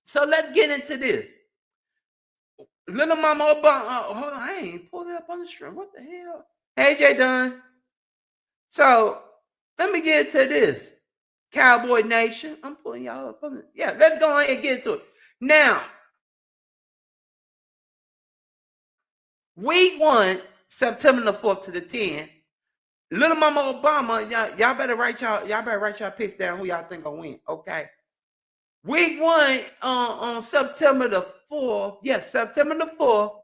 so let's get into this. Little Mama Obama. Hold on, I ain't pulled it up on the stream. What the hell? Hey, Jay Dunn. So let me get into this. Cowboy Nation. I'm pulling y'all up on it. Yeah, let's go ahead and get into it. Now, week one, September the 4th to the 10th. Little Mama Obama, y'all better write y'all picks down who y'all think will win. Okay. Week one on September the 4th. Yes, September the 4th.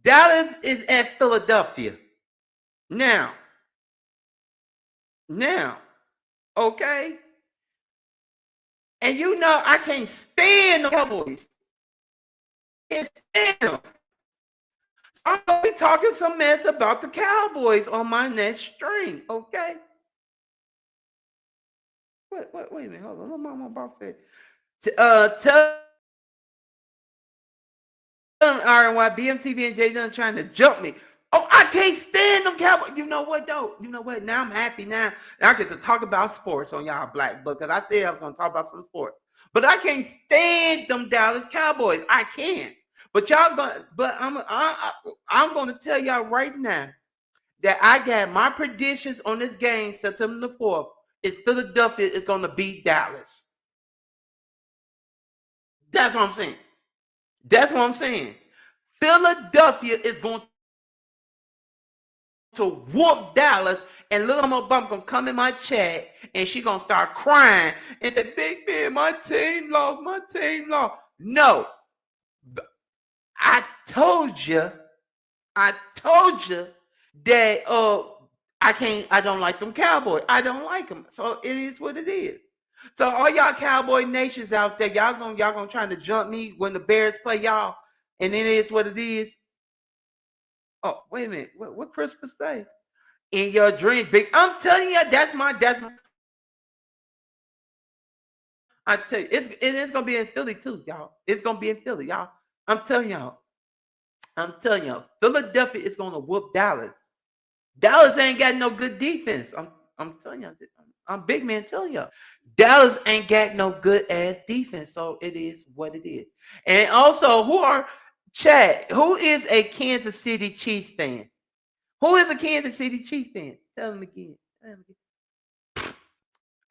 Dallas is at Philadelphia. Now, okay. And I can't stand the Cowboys. Can't stand them. So I'm gonna be talking some mess about the Cowboys on my next stream, okay? Wait a minute, hold on. Little Mama about that. Tell RNY, BMTV, and Jay Dunn trying to jump me. Oh, I can't stand them Cowboys. You know what though? You know what? Now I'm happy now. I get to talk about sports on y'all Black Book because I said I was gonna talk about some sports. But I can't stand them Dallas Cowboys. I can't. But I'm gonna tell y'all right now that I got my predictions on this game September the 4th is Philadelphia is gonna beat Dallas. That's what I'm saying. That's what I'm saying. Philadelphia is going to whoop Dallas, and little Mama Bump gonna come in my chat, and she gonna start crying and say, "Big man, my team lost. My team lost." No, I told you. I told you that I don't like them Cowboys. I don't like them, so it is what it is. So all y'all Cowboy nations out there, y'all gonna try to jump me when the Bears play y'all, and it is what it is. Oh, wait a minute. What Christmas say? In your dreams, big. I'm telling you, I tell you, it's gonna be in Philly too, y'all. It's gonna be in Philly, y'all. I'm telling y'all. I'm telling y'all. Philadelphia is gonna whoop Dallas. Dallas ain't got no good defense. I'm telling you. I'm big man telling you. Dallas ain't got no good ass defense. So it is what it is. And also, Chad? Who is a Kansas City Chiefs fan? Who is a Kansas City Chiefs fan? Tell them again. Tell them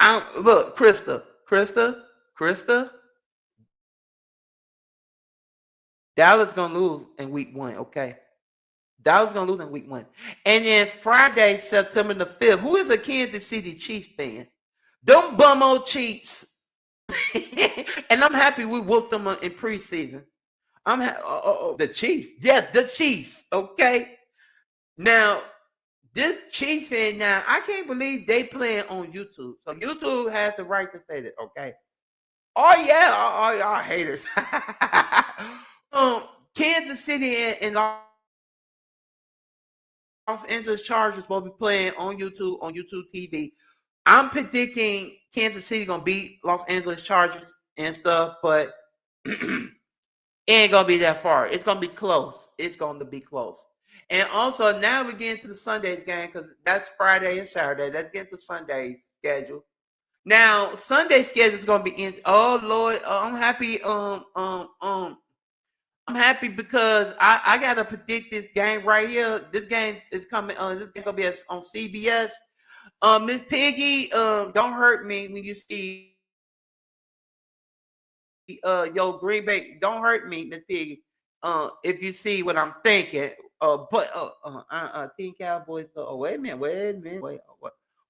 again. Look, Krista. Dallas gonna lose in week 1. Okay, Dallas gonna lose in week 1, and then Friday, September the 5th. Who is a Kansas City Chiefs fan? Them bum old Chiefs. And I'm happy we whooped them in preseason. The Chiefs. Yes, the Chiefs. Okay. Now, this Chiefs fan now, I can't believe they playing on YouTube. So YouTube has the right to say that, okay? Oh yeah, all y'all haters. Kansas City and Los Angeles Chargers will be playing on YouTube TV. I'm predicting Kansas City gonna beat Los Angeles Chargers and stuff, but it ain't gonna be that far. It's gonna be close. It's gonna be close. And also now we get into the Sundays game because that's Friday and Saturday. Let's get into Sunday's schedule. Now Sunday schedule is gonna be in. Oh Lord, I'm happy. I'm happy because I gotta predict this game right here. This game is coming. This game gonna be on CBS. Miss Piggy, don't hurt me when you see yo Green Bay. Don't hurt me, Miss Piggy. If you see what I'm thinking. Team Cowboys. Wait a minute. Wait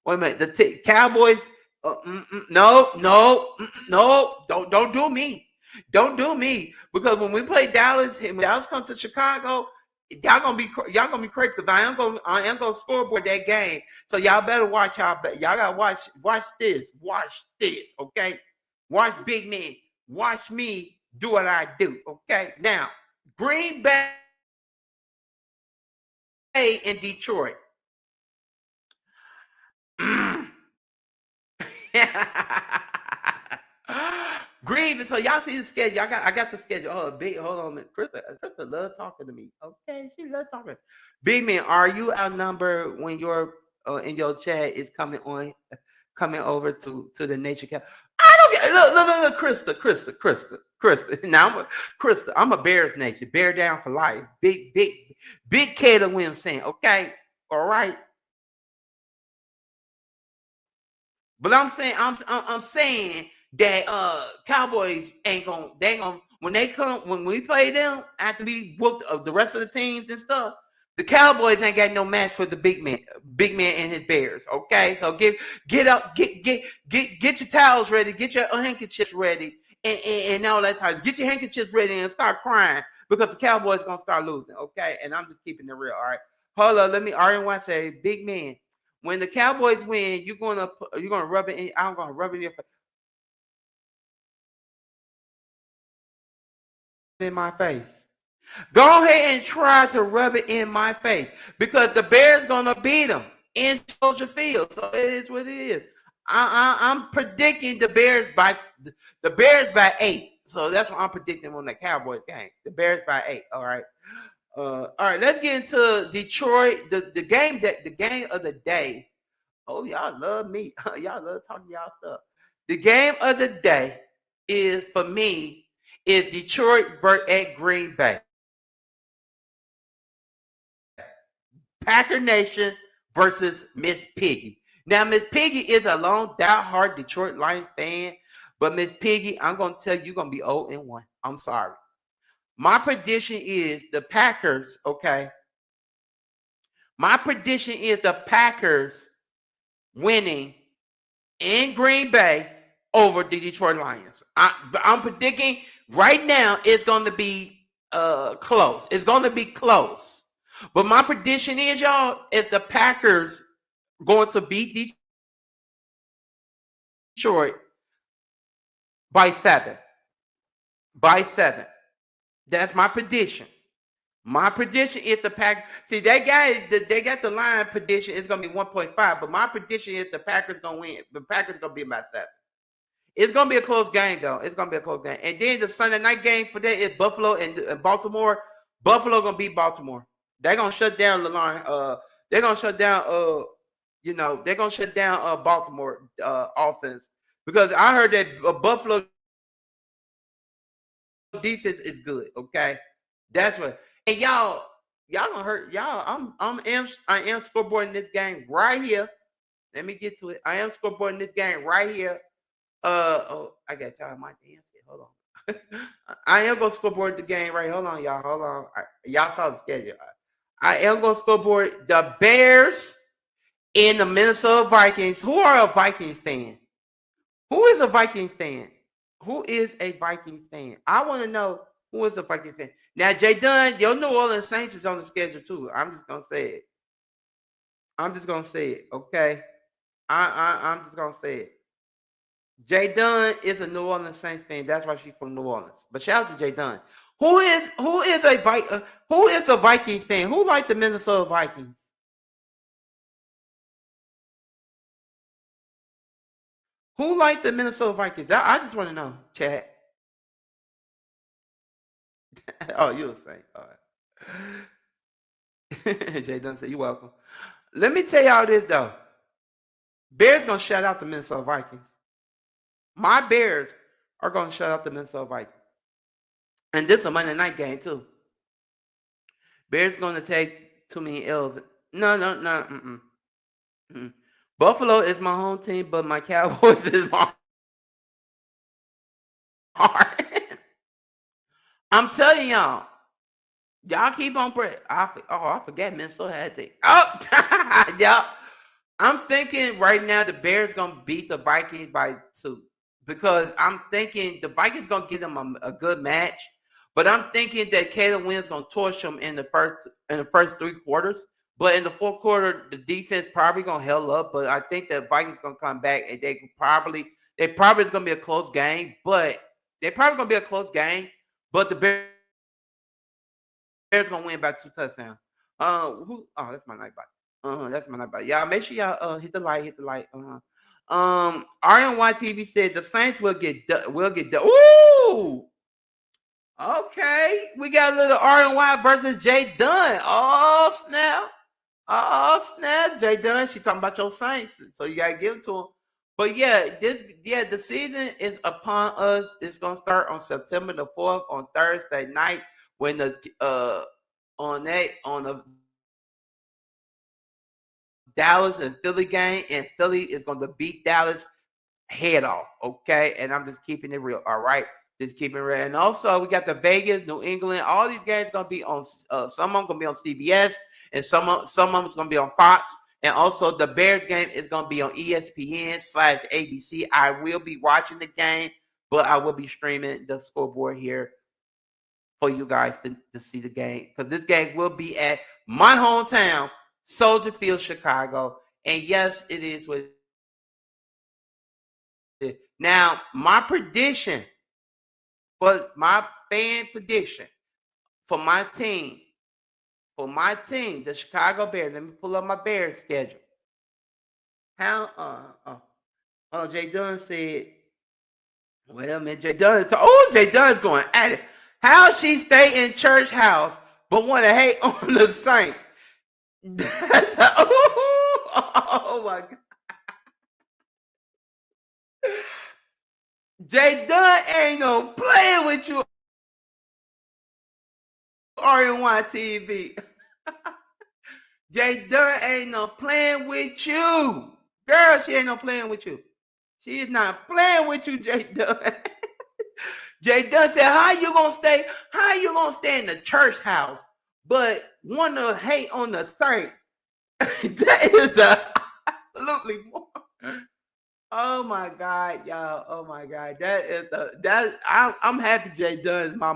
a minute. The Cowboys. No. Don't do me. Don't do me because when we play Dallas, when Dallas comes to Chicago, y'all gonna be crazy because I am gonna scoreboard that game. So y'all better watch y'all gotta watch this, okay? Watch big man, watch me do what I do, okay? Now Green Bay and Detroit. Grieving. So y'all see the schedule. I got the schedule. Oh, big. Hold on, Krista love talking to me. Okay, she love talking. Big man, are you outnumbered when your in your chat is coming over to the nature cap? I don't get. Look, Krista. Now Krista. I'm a Bears nature. Bear down for life. Big Kato Williams saying. Okay, all right. But I'm saying that Cowboys ain't gonna they ain't gonna when we play them after we whoop the rest of the teams and stuff. The Cowboys ain't got no match for the big man and his Bears. Okay, so get up, get your towels ready, get your handkerchiefs ready, and all that time. Get your handkerchiefs ready and start crying because the Cowboys gonna start losing. Okay, and I'm just keeping it real. All right, hold on. Let me. RN1 say, big man. When the Cowboys win, you're gonna rub it in. I'm gonna rub it in my face. Go ahead and try to rub it in my face because the Bears gonna beat them in Soldier Field. So it is what it is. I'm predicting the Bears by 8. So that's what I'm predicting on the Cowboys game. The Bears by 8. All right. All right. Let's get into Detroit. The game of the day. Oh, y'all love me. Y'all love talking y'all stuff. The game of the day is for me is Detroit at Green Bay. Packer Nation versus Miss Piggy. Now, Miss Piggy is a long, die-hard Detroit Lions fan, but Miss Piggy, I'm gonna tell you, you're gonna be 0-1. I'm sorry. My prediction is the Packers. Okay. My prediction is the Packers winning in Green Bay over the Detroit Lions. I'm predicting right now it's going to be close. It's going to be close. But my prediction is, y'all, if the Packers going to beat Detroit, by 7. By 7. That's my prediction. My prediction is the Pack. See, they got the line prediction. It's gonna be 1.5, but my prediction is the Packers gonna win. The Packers gonna be about 7. It's gonna be a close game, though. It's gonna be a close game. And then the Sunday night game for that is Buffalo and Baltimore. Buffalo gonna beat Baltimore. They're gonna shut down Lalon. They're gonna shut down. They're gonna shut down Baltimore offense because I heard that Buffalo defense is good. Okay, that's what. And y'all gonna hurt y'all. I am scoreboarding this game right here. Let me get to it. I am scoreboarding this game right here. I got y'all my damn shit. Hold on. I am gonna scoreboard the game right. Hold on, y'all. Hold on. Y'all saw the schedule. I am gonna scoreboard the Bears and the Minnesota Vikings. Who are a Vikings fan? Who is a Vikings fan? Who is a Vikings fan? I want to know who is a Vikings fan. Now, Jay Dunn, your New Orleans Saints is on the schedule too. I'm just gonna say it. I'm just gonna say it. Okay. I'm just gonna say it. Jay Dunn is a New Orleans Saints fan. That's why she's from New Orleans. But shout out to Jay Dunn. Who is a Vikings fan? Who like the Minnesota Vikings? Who like the Minnesota Vikings? I just want to know, chat. Oh, you're a Saint. All right. Jay Dunn said, "You're welcome." Let me tell y'all this though. Bears gonna shout out the Minnesota Vikings. My Bears are gonna shut out the Minnesota Vikings. And this is a Monday night game too. Bears gonna take too many L's. No, no, no. Mm-mm. Buffalo is my home team, but my Cowboys is my heart. I'm telling y'all, y'all keep on praying. I forget Minnesota had to. Oh, y'all. I'm thinking right now the Bears gonna beat the Vikings by 2 because I'm thinking the Vikings gonna give them a good match, but I'm thinking that Caleb Williams gonna torch them in the first 3 quarters. But in the fourth quarter, the defense probably gonna hell up. But I think the Vikings gonna come back and they probably is gonna be a close game, but they probably gonna be a close game. But the Bears gonna win by 2 touchdowns. That's my night bite. That's my night bite. Y'all make sure y'all hit the like. RNY TV said the Saints will get done. Ooh, okay. We got a little RNY versus Jay Dunn. Oh snap. Oh snap, Jay Dunn. She talking about your Saints, so you gotta give it to him. But the season is upon us. It's gonna start on September the 4th on Thursday night when the on the Dallas and Philly game, and Philly is going to beat Dallas head off. Okay, and I'm just keeping it real. All right, just keeping it real. And also, we got the Vegas, New England. All these games going to be on. Some of them going to be on CBS, and some of them is going to be on Fox. And also, the Bears game is going to be on ESPN/ABC. I will be watching the game, but I will be streaming the scoreboard here for you guys to see the game because this game will be at my hometown, Soldier Field, Chicago. And yes, it is what it is. Now, my prediction my fan prediction for my team, the Chicago Bears. Let me pull up my Bears schedule. How Jay Dunn said, wait a minute, Jay Dunn's going at it. How she stay in church house but want to hate on the Saints? Oh my god. Jay Dunn ain't no playing with you RNY TV. Jay Dunn ain't no playing with you. Girl, she ain't no playing with you. She is not playing with you, Jay Dunn. Jay Dunn said, How you gonna stay in the church house but want to hate on the Saints? That is absolutely Oh my God, y'all! Oh my God, I'm happy Jay Dunn is my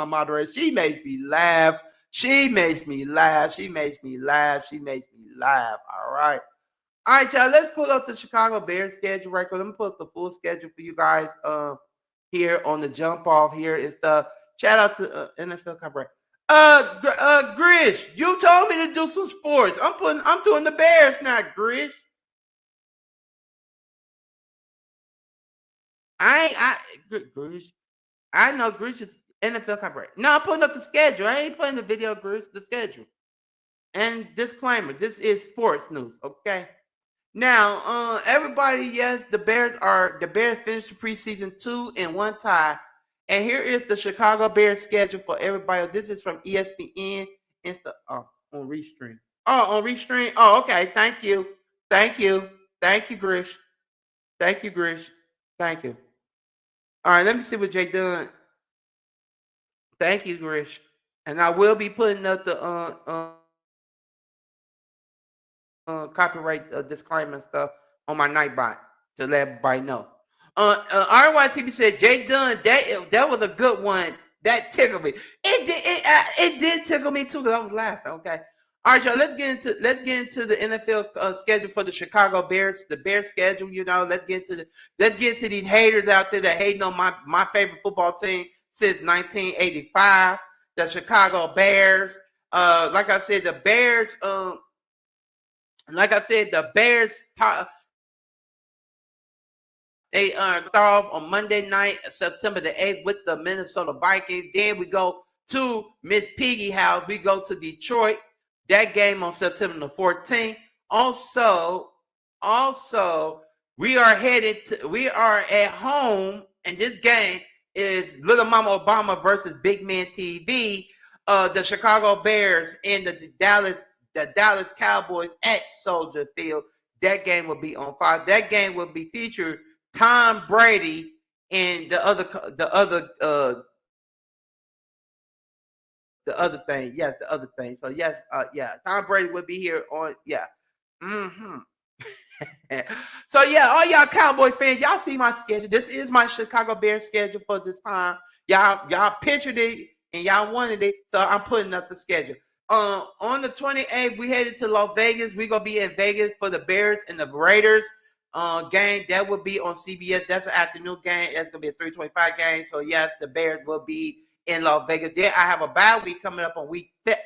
moderator. She makes me laugh. She makes me laugh. She makes me laugh. She makes me laugh. All right, y'all. Let's pull up the Chicago Bears schedule right quick. Let me pull up the full schedule for you guys. here on the jump off here and stuff. Shout out to NFL copyright. Grish, you told me to do some sports. I'm doing the Bears now, Grish. I ain't, Grish. I know Grish is NFL copyright. No, I'm putting up the schedule. I ain't putting the video, Grish. The schedule. And disclaimer: this is sports news. Okay. Now, everybody, yes, the Bears finished the preseason 2-1 tie. And here is the Chicago Bears schedule for everybody. This is from ESPN. On Restream. Oh, on Restream. Oh, okay. Thank you. Thank you. Thank you, Grish. Thank you, Grish. Thank you. All right, let me see what Jay done. Thank you, Grish. And I will be putting up the copyright disclaimer stuff on my Nightbot to let everybody know. RYTB said Jay Dunn, that was a good one. That tickled me. It did tickle me too because I was laughing. Okay. All right, y'all. Let's get into the NFL schedule for the Chicago Bears. The Bears schedule. Let's get into these haters out there that hating on my favorite football team since 1985. The Chicago Bears. Like I said, the Bears. Like I said, the Bears they start off on Monday night, September the 8th, with the Minnesota Vikings. Then we go to Miss Piggy House. We go to Detroit. That game on September the 14th. Also, we are at home, and this game is Little Mama Obama versus Big Man TV. The Chicago Bears and the Dallas Cowboys at Soldier Field. That game will be on fire. That game will be featured Tom Brady and the other thing. Yes, the other thing. So yes, Tom Brady will be here on Mm-hmm. So yeah, all y'all Cowboy fans, y'all see my schedule. This is my Chicago Bears schedule for this time. Y'all pictured it and y'all wanted it, so I'm putting up the schedule. On the 28th, we headed to Las Vegas. We're gonna be in Vegas for the Bears and the Raiders game. That will be on CBS. That's an afternoon game. That's gonna be a 3:25 game. So yes, the Bears will be in Las Vegas. Then I have a bye week coming up on week 5.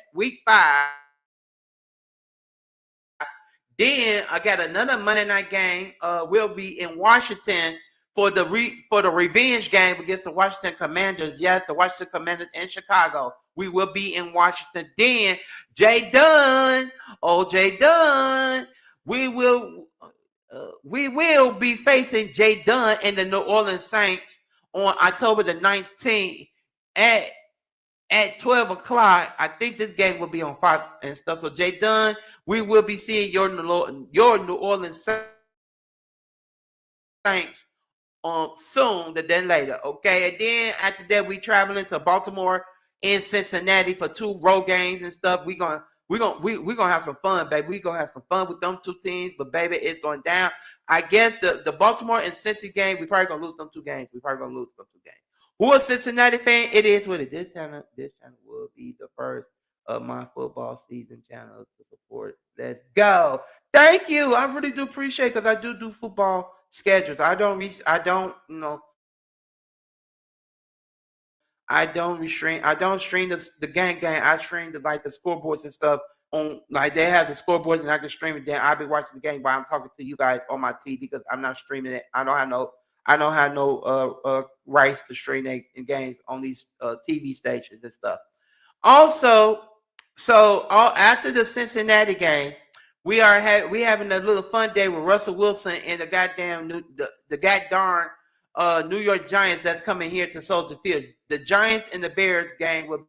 Then I got another Monday night game. We'll be in Washington for the revenge game against the Washington Commanders. Yes, the Washington Commanders in Chicago. We will be in Washington. Then Jay Dunn, Jay Dunn. We will be facing Jay Dunn and the New Orleans Saints on October the 19th at 12 o'clock. I think this game will be on Fox and stuff. So Jay Dunn, we will be seeing your New Orleans Saints soon, then later. Okay, and then after that, we traveling to Baltimore and Cincinnati for 2 road games and stuff. We gonna have some fun, baby. We gonna have some fun with them 2 teams, but baby, it's going down. I guess the Baltimore and Cincy game, we probably gonna lose them 2 games. We probably gonna lose them 2 games. Who a Cincinnati fan? It is what it is. This channel will be the first of my football season channels to support. Let's go. Thank you. I really do appreciate because I do football schedules. I don't stream the gang. I stream the scoreboards and stuff on like they have the scoreboards and I can stream it. Then I'll be watching the game while I'm talking to you guys on my TV because I'm not streaming it. I don't have no rights to stream games on these TV stations and stuff. Also, after the Cincinnati game, we having a little fun day with Russell Wilson and the goddamn the goddamn New York Giants that's coming here to Soldier Field. The Giants and the Bears game will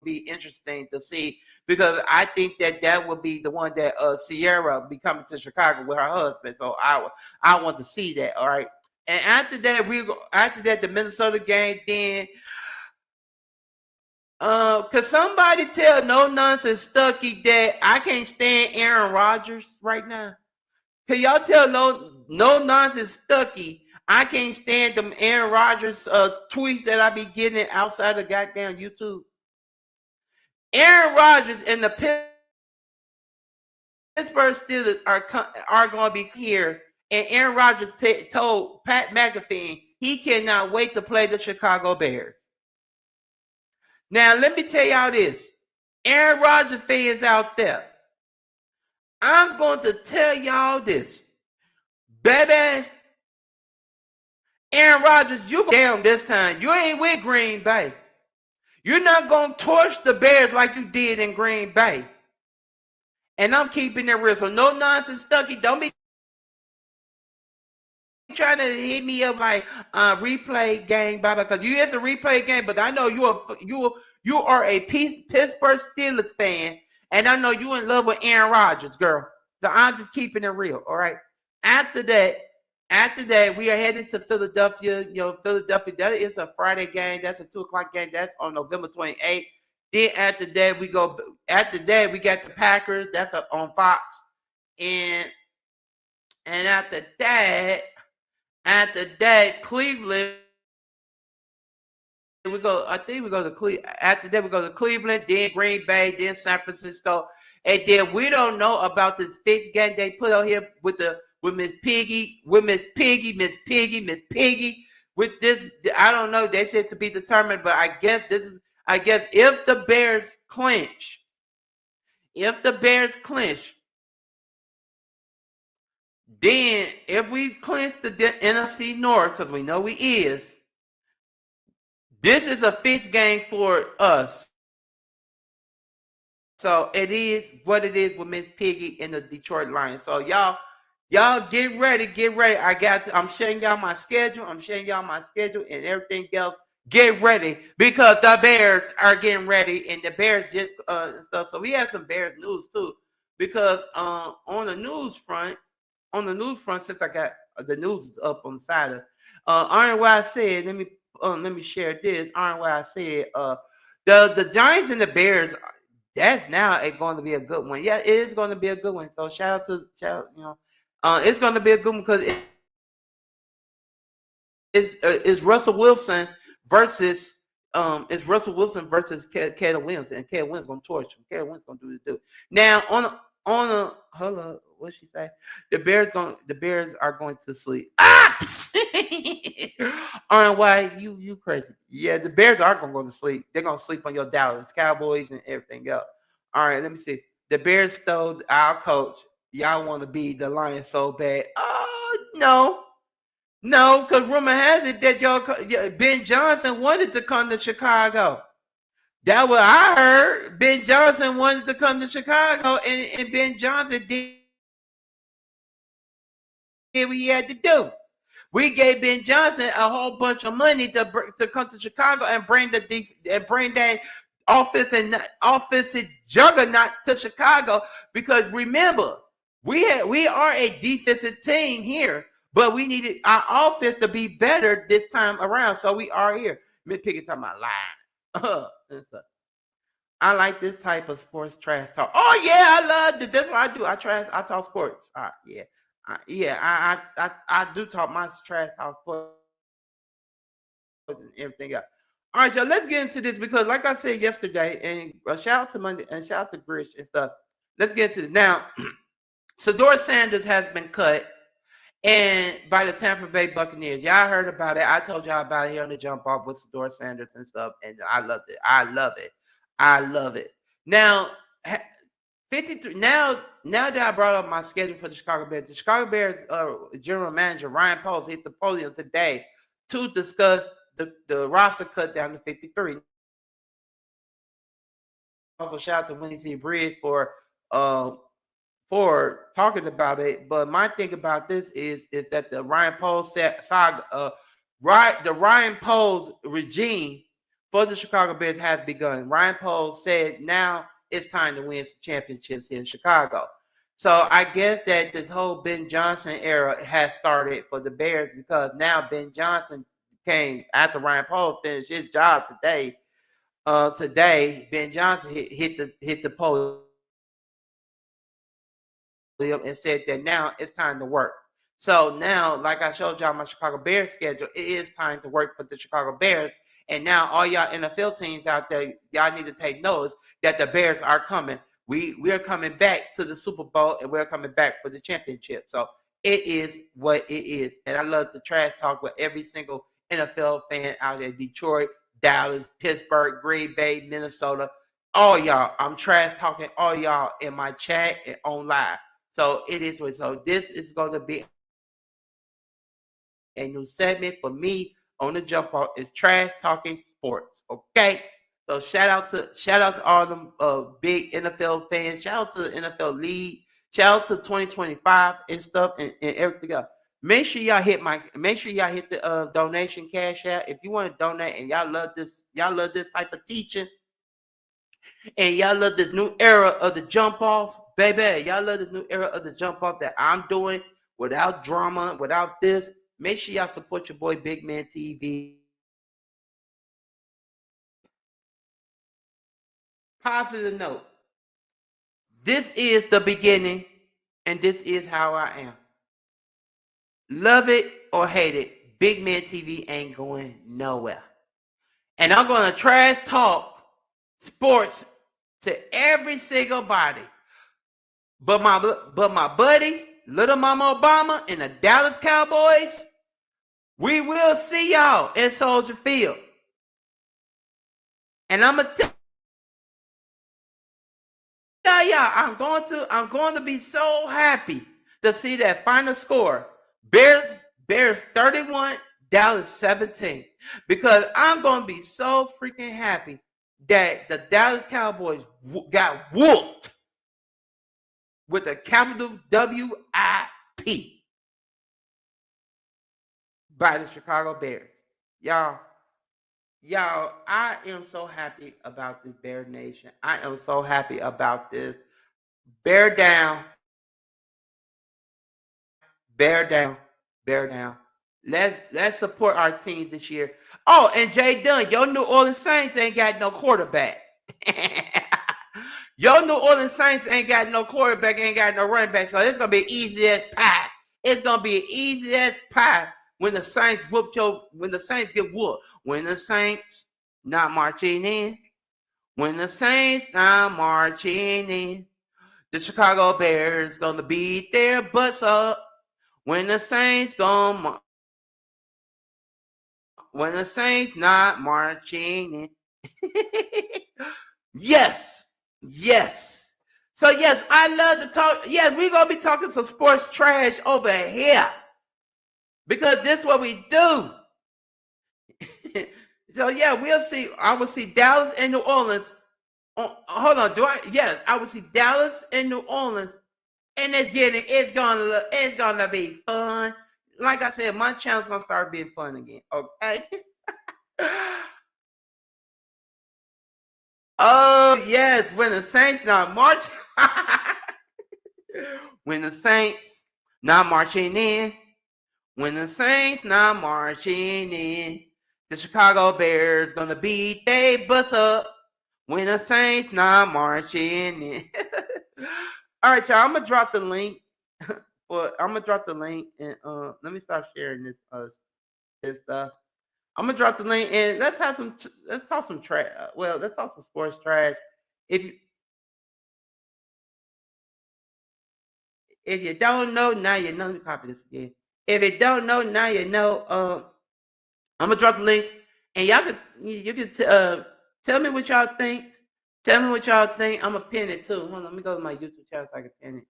be interesting to see because I think that will be the one that Sierra be coming to Chicago with her husband. So I want to see that. All right. And after that the Minnesota game, then could somebody tell No Nonsense Stucky that I can't stand Aaron Rodgers right now? Can y'all tell No Nonsense Stucky I can't stand them Aaron Rodgers tweets that I be getting outside of goddamn YouTube? Aaron Rodgers and the Pittsburgh Steelers are going to be here And Aaron Rodgers told Pat McAfee he cannot wait to play the Chicago Bears. Now, let me tell y'all this. Aaron Rodgers fans out there, I'm going to tell y'all this. Baby, Aaron Rodgers, you go down this time. You ain't with Green Bay. You're not going to torch the Bears like you did in Green Bay. And I'm keeping it real. So no nonsense, Stucky. Don't be trying to hit me up like replay game, Baba, because you is a replay game. But I know you are a Pittsburgh Steelers fan, and I know you in love with Aaron Rodgers, girl. So I'm just keeping it real. All right. After that, we are heading to Philadelphia. Philadelphia. That is a Friday game. That's a 2:00 game. That's on November 28th. Then after that, we go. After that, we got the Packers. That's on Fox, and after that, Cleveland. We go. I think we go to Cleveland. After that, we go to Cleveland, then Green Bay, then San Francisco, and then we don't know about this fixed game they put out here with Miss Piggy, with Miss Piggy. With this, I don't know. They said to be determined, but I guess if the Bears clinch, then if we clinch the NFC North, because we know we is, this is a fixed game for us. So it is what it is with Miss Piggy and the Detroit Lions. So y'all get ready. I'm showing y'all my schedule. And everything else. Get ready because the Bears are getting ready, and the Bears just stuff. So we have some Bears news too, because on the news front, since I got the news is up on the side of Iron what I said. Let me share this. Iron what I said. The Giants and the Bears. That's now going to be a good one. Yeah, it is going to be a good one. So shout out, it's going to be a good one because it's Russell Wilson versus Caleb Williams, and Caleb Williams going to torch him. Caleb Williams going to do this do. Now on a hold up, what she say? The Bears are going to sleep. Aren't why you crazy? Yeah, the Bears are gonna go to sleep. They're gonna sleep on your Dallas Cowboys and everything else. All right, let me see. The Bears stole our coach. Y'all want to be the Lions so bad? Oh no, because rumor has it that Ben Johnson wanted to come to Chicago. That what I heard. Ben Johnson wanted to come to Chicago, and Ben Johnson did what he had to do. We gave Ben Johnson a whole bunch of money to come to Chicago and bring that offensive juggernaut to Chicago. Because remember, we are a defensive team here, but we needed our offense to be better this time around. So we are here. Miss Piggy talking about lying. I like this type of sports trash talk. Oh yeah, I love it. That's what I do. I talk sports. Yeah. I do talk my trash talk sports and everything else. All right, so let's get into this because, like I said yesterday, and shout out to Monday and shout out to Grish and stuff. Let's get into it now. Sador Sanders has been cut, and by the Tampa Bay Buccaneers. Y'all heard about it. I told y'all about it here on the Jump Off with Sador Sanders and stuff, and I loved it. I love it. Now, 53. Now that I brought up my schedule for the Chicago Bears general manager Ryan Poles hit the podium today to discuss the roster cut down to 53. Also, shout out to Winnie C. Bridge for talking about it. But my thing about this is that the Ryan Poles saga, the Ryan Poles regime for the Chicago Bears has begun. Ryan Poles said now it's time to win some championships in Chicago. So I guess that this whole Ben Johnson era has started for the Bears because now Ben Johnson came after Ryan Poles finished his job today. Today Ben Johnson hit the podium and said that now it's time to work. So now, like I showed y'all my Chicago Bears schedule, it is time to work for the Chicago Bears. And now all y'all NFL teams out there, y'all need to take notice that the Bears are coming. We are coming back to the Super Bowl and we're coming back for the championship. So It is what it is. And I love the trash talk with every single NFL fan out there, Detroit, Dallas, Pittsburgh, Green Bay, Minnesota, all y'all. I'm trash talking all y'all in my chat and on live. So it is what so this is going to be a new segment for me on the jump off is trash talking sports. Okay. So shout out to all them big NFL fans. Shout out to the NFL League. Shout out to 2025 and stuff and everything else. Make sure y'all hit the donation cash out if you want to donate and y'all love this type of teaching and y'all love this new era of the jump off, baby. Y'all love this new era of the jump off that I'm doing without drama, without this. Make sure y'all support your boy Big Man TV. Positive note. This is the beginning, and this is how I am. Love it or hate it, Big Man TV ain't going nowhere. And I'm going to trash talk sports to every single body. But my buddy, Little Mama Obama and the Dallas Cowboys, we will see y'all in Soldier Field. And I'm gonna tell y'all, I'm going to be so happy to see that final score. Bears 31, Dallas 17. Because I'm gonna be so freaking happy that the Dallas Cowboys got whooped with a capital WIP by the Chicago Bears. Y'all, I am so happy about this Bear Nation. I am so happy about this. Bear down, bear down, bear down. Let's support our teams this year. Oh, and Jay Dunn, your New Orleans Saints ain't got no quarterback. Your New Orleans Saints ain't got no quarterback, ain't got no running back. So it's gonna be easy as pie. It's gonna be easy as pie when the Saints when the Saints get whooped. When the Saints not marching in. When the Saints not marching in. The Chicago Bears gonna beat their butts up. When the Saints when the Saints not marching in. Yes. Yes. So yes, I love to talk. Yes, we're gonna be talking some sports trash over here. Because this is what we do. So yeah, we'll see. I will see Dallas and New Orleans. Hold on, Yes, I will see Dallas and New Orleans, and it's gonna be fun. Like I said, my channel's gonna start being fun again. Okay. Oh yes, when the Saints not marching, when the Saints not marching in, when the Saints not marching in, the Chicago Bears gonna beat they bus up. When the Saints not marching in. All right, y'all. I'm gonna drop the link. I'm gonna drop the link and let me start sharing this stuff. I'm gonna drop the link and let's talk some trash. Well, let's talk some sports trash. If if you don't know, now you know. Let me copy this again. If you don't know, now you know. I'm gonna drop the links, and y'all can you can tell me what y'all think. Tell me what y'all think. I'm gonna pin it too. Hold on, let me go to my YouTube channel so I can pin it.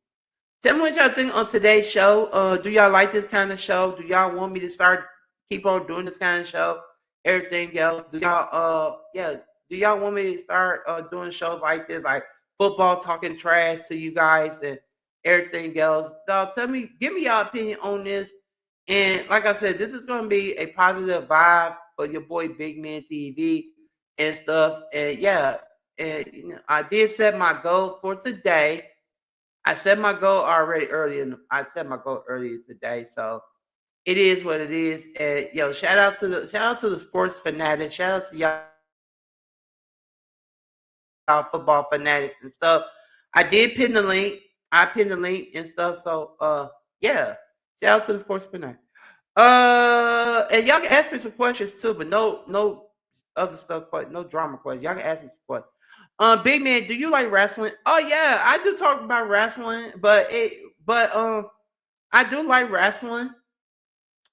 Tell me what y'all think on today's show. Do y'all like this kind of show? Do y'all want me to keep on doing this kind of show? Everything else. Do y'all want me to start doing shows like this, like football talking trash to you guys and everything else? Tell me, give me your opinion on this. And like I said, this is gonna be a positive vibe for your boy Big Man TV and stuff. And yeah, and I did set my goal for today. I set my goal already earlier. I set my goal earlier today, so it is what it is. And yo, shout out to the sports fanatics. Shout out to y'all football fanatics and stuff. I did pin the link. I pinned the link and stuff. So yeah, shout out to the sports fanatics. And y'all can ask me some questions too, but no other stuff, no drama questions. Y'all can ask me some questions. Big Man, do you like wrestling? Oh yeah, I do talk about wrestling, but I do like wrestling.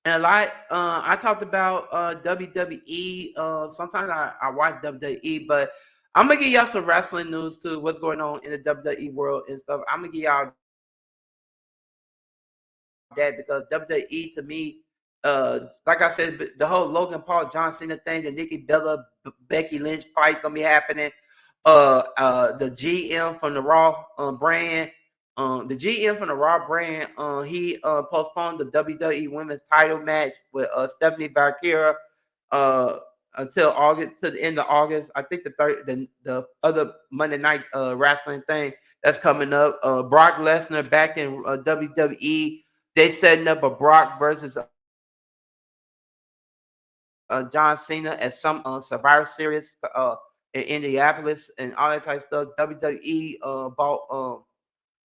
And like I talked about WWE. Sometimes I watch WWE, but I'm gonna give y'all some wrestling news too. What's going on in the WWE world and stuff. I'm gonna give y'all that because WWE to me, like I said, the whole Logan Paul John Cena thing, the Nikki Bella Becky Lynch fight gonna be happening. The GM from the Raw brand, the GM from the Raw brand, he postponed the WWE Women's Title match with Stephanie Valkyria uh until August to the end of August. I think the other Monday night wrestling thing that's coming up. Brock Lesnar back in WWE. They setting up a Brock versus John Cena at some Survivor Series in Indianapolis and all that type of stuff. WWE bought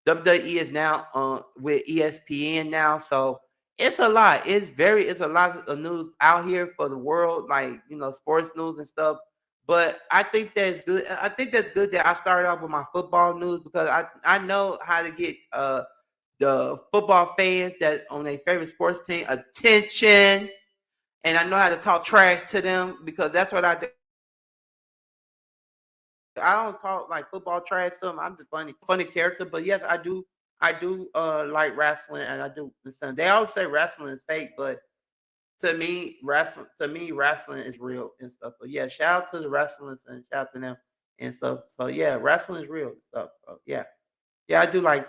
WWE is now with ESPN now, so it's a lot. It's a lot of news out here for the world, like sports news and stuff. But I think that's good. I think that's good that I started off with my football news because I know how to get the football fans that on their favorite sports team attention, and I know how to talk trash to them because that's what I do. I don't talk like football trash to them. I'm just funny character. But yes, I do like wrestling, and I do listen. They always say wrestling is fake, but to me, wrestling is real and stuff. So yeah, shout out to the wrestlers and shout out to them and stuff. So yeah, wrestling is real and stuff. So yeah. Yeah,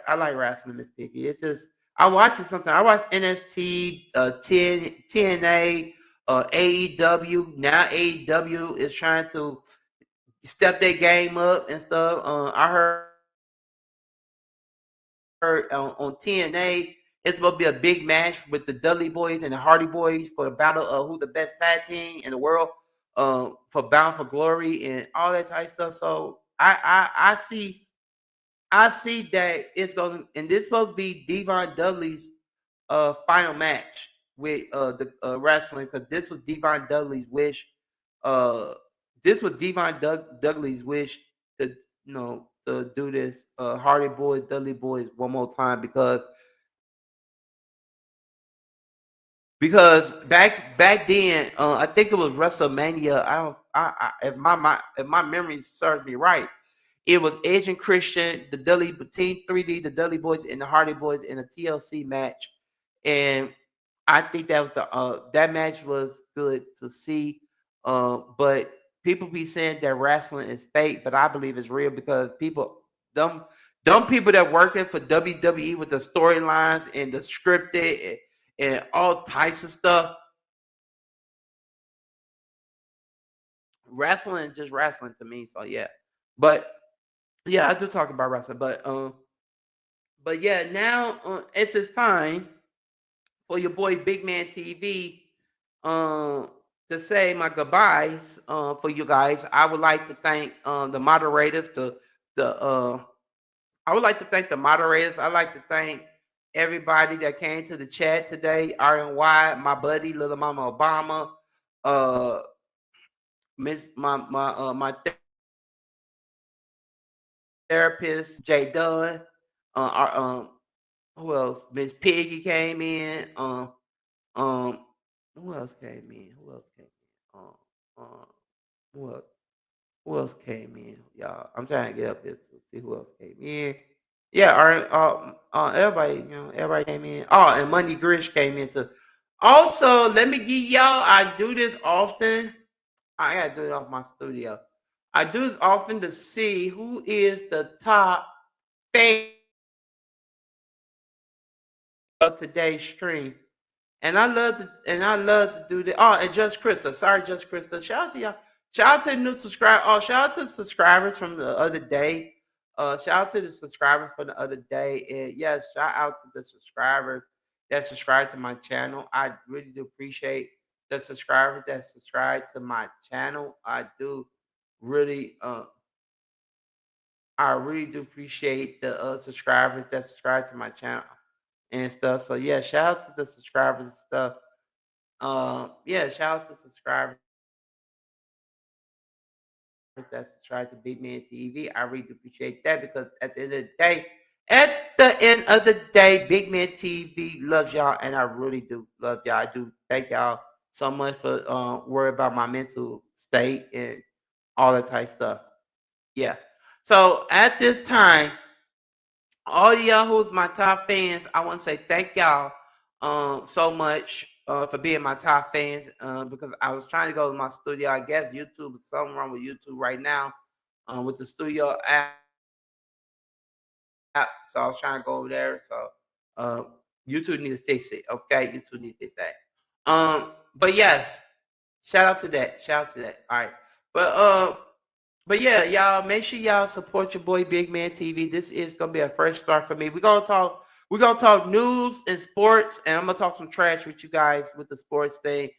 I like wrestling, Miss Piggy. It's just I watch it sometimes. I watch NXT, 10 TNA, AEW. Now AEW is trying to step their game up and stuff. I heard on TNA it's supposed to be a big match with the Dudley Boys and the Hardy Boys for the battle of who the best tag team in the world. For Bound for Glory and all that type of stuff. So I see that it's going to, and this supposed to be Devon Dudley's final match with the wrestling because this was Devon Dudley's wish. Uh, this was Dudley's wish to to do this Hardy Boys Dudley Boys one more time because back then I think it was WrestleMania. I don't if my memory serves me right, it was Edge and Christian, the Dudley Team 3D, the Dudley Boys, and the Hardy Boys in a TLC match, and I think that was that match was good to see. But people be saying that wrestling is fake, but I believe it's real because them dumb people that working for WWE with the storylines and the scripted and all types of stuff. Wrestling is just wrestling to me. So yeah, but yeah, I do talk about wrestling, but yeah, now it's his time for your boy Big Man TV to say my goodbyes for you guys. I would like to thank the moderators, the I would like to thank the moderators. I like to thank everybody that came to the chat today. RNY, my buddy, Little Mama Obama, uh, Miss my therapist, Jay Dunn, our who else? Miss Piggy came in. Um, who else came in? Who else came in? Who else? Who else came in? Y'all, I'm trying to get up this to see who else came in. Yeah, everybody, everybody came in. Oh, and Money Grish came in too. Also, let me give y'all. I do this often. I gotta do it off my studio. I do this often to see who is the top fan of today's stream. And I love to do that. Oh, and Just Krista. Sorry, Just Krista. Shout out to y'all. Shout out to the new subscriber. Oh, shout out to the subscribers from the other day. Shout out to the subscribers from the other day. And yes, shout out to the subscribers that subscribe to my channel. I really do appreciate the subscribers that subscribe to my channel. Really I really do appreciate the subscribers that subscribe to my channel and stuff. So yeah, shout out to the subscribers and stuff. Yeah, shout out to subscribers that subscribe to Big Man TV. I really appreciate that because at the end of the day, at the end of the day, Big Man TV loves y'all, and I really do love y'all. I do thank y'all so much for worry about my mental state and all that type stuff. Yeah. So at this time, all y'all who's my top fans, I want to say thank y'all so much for being my top fans because I was trying to go to my studio. I guess YouTube, something wrong with YouTube right now with the studio app. So I was trying to go over there. So uh, YouTube need to fix it. Okay, YouTube need to fix that. But yes, shout out to that. Shout out to that. All right, but but yeah, y'all make sure y'all support your boy Big Man TV. This is gonna be a fresh start for me. We're gonna talk news and sports, and I'm gonna talk some trash with you guys with the sports thing.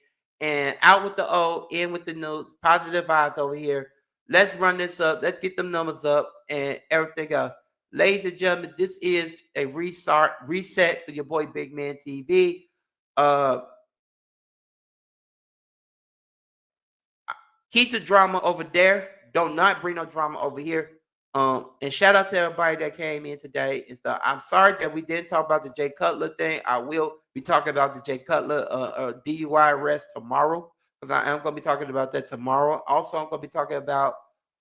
And out with the O, in with the news, positive vibes over here. Let's run this up. Let's get them numbers up and everything else. Ladies and gentlemen, this is a reset for your boy Big Man TV. Uh Keep the drama over there. Don't not bring no drama over here. And shout out to everybody that came in today and stuff. I'm sorry that we didn't talk about the Jay Cutler thing. I will be talking about the Jay Cutler DUI arrest tomorrow because I am going to be talking about that tomorrow. Also, I'm going to be talking about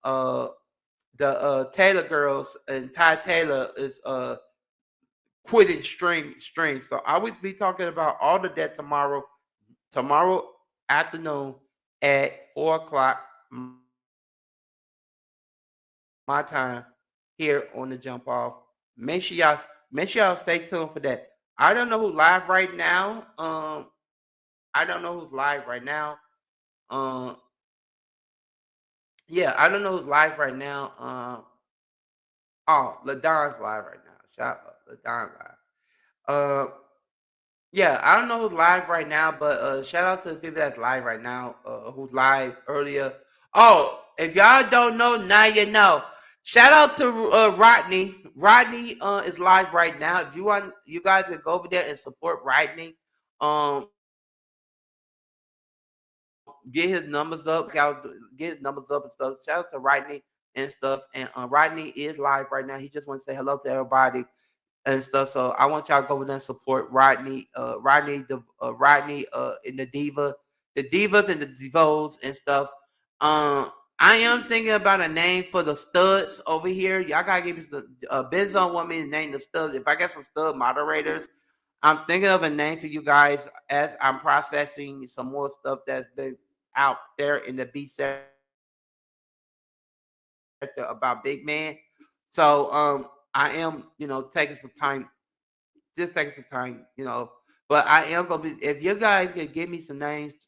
uh, the Taylor girls and Ty Taylor is quitting stream. So I will be talking about all of that tomorrow afternoon at 4 o'clock my time here on the jump off. Make sure y'all make sure y'all stay tuned for that. I don't know who's live right now. I don't know who's live right now. Um, yeah, I don't know who's live right now. Oh, Ladon's live right now. Shout out, Ladon live. Uh, yeah, I don't know who's live right now, but shout out to the people that's live right now. Who's live earlier? Oh, if y'all don't know, now you know. Shout out to Rodney. Rodney is live right now. If you want, you guys can go over there and support Rodney. Get his numbers up. Get his numbers up and stuff. Shout out to Rodney and stuff. And Rodney is live right now. He just wants to say hello to everybody and stuff. So I want y'all to go over there and support Rodney, Rodney, and the divas and the devos and stuff. I am thinking about a name for the studs over here. Y'all gotta give me the Benzo want me to name the studs. If I get some stud moderators, I'm thinking of a name for you guys as I'm processing some more stuff that's been out there in the B sector about Big Man. So I am, taking some time just taking some time, But I am gonna be if you guys can give me some names,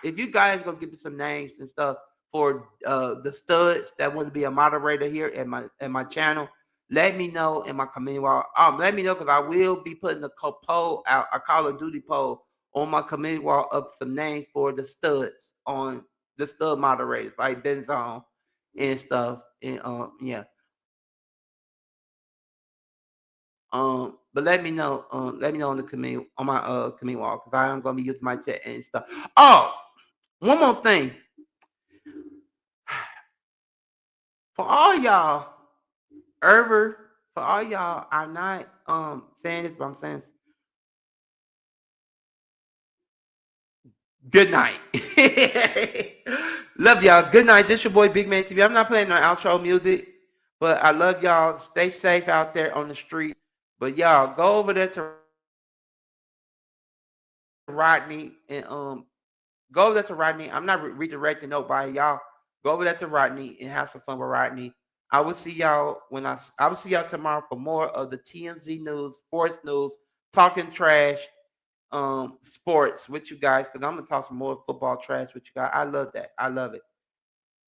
if you guys gonna give me some names and stuff for the studs that want to be a moderator here at my channel, let me know in my community wall. Let me know because I will be putting a poll out, a Call of Duty poll on my community wall of some names for the studs on the stud moderators like Benzone and stuff. And yeah. But let me know on the community on my community wall because I am gonna be using my chat and stuff. Oh, one more thing for all y'all, for all y'all, I'm not saying this, but I'm saying good night. Love y'all. Good night. This your boy Big Man TV. I'm not playing no outro music, but I love y'all. Stay safe out there on the streets. But y'all go over there to Rodney and go over there to Rodney. I'm not redirecting nobody. Y'all go over there to Rodney and have some fun with Rodney. I will see y'all I will see y'all tomorrow for more of the TMZ news, sports news, talking trash, sports with you guys because I'm gonna talk some more football trash with you guys. I love that. I love it.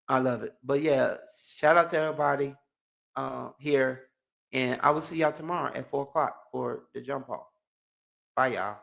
I love it. But yeah, shout out to everybody here, and I will see y'all tomorrow at 4 o'clock for the jump off. Bye, y'all.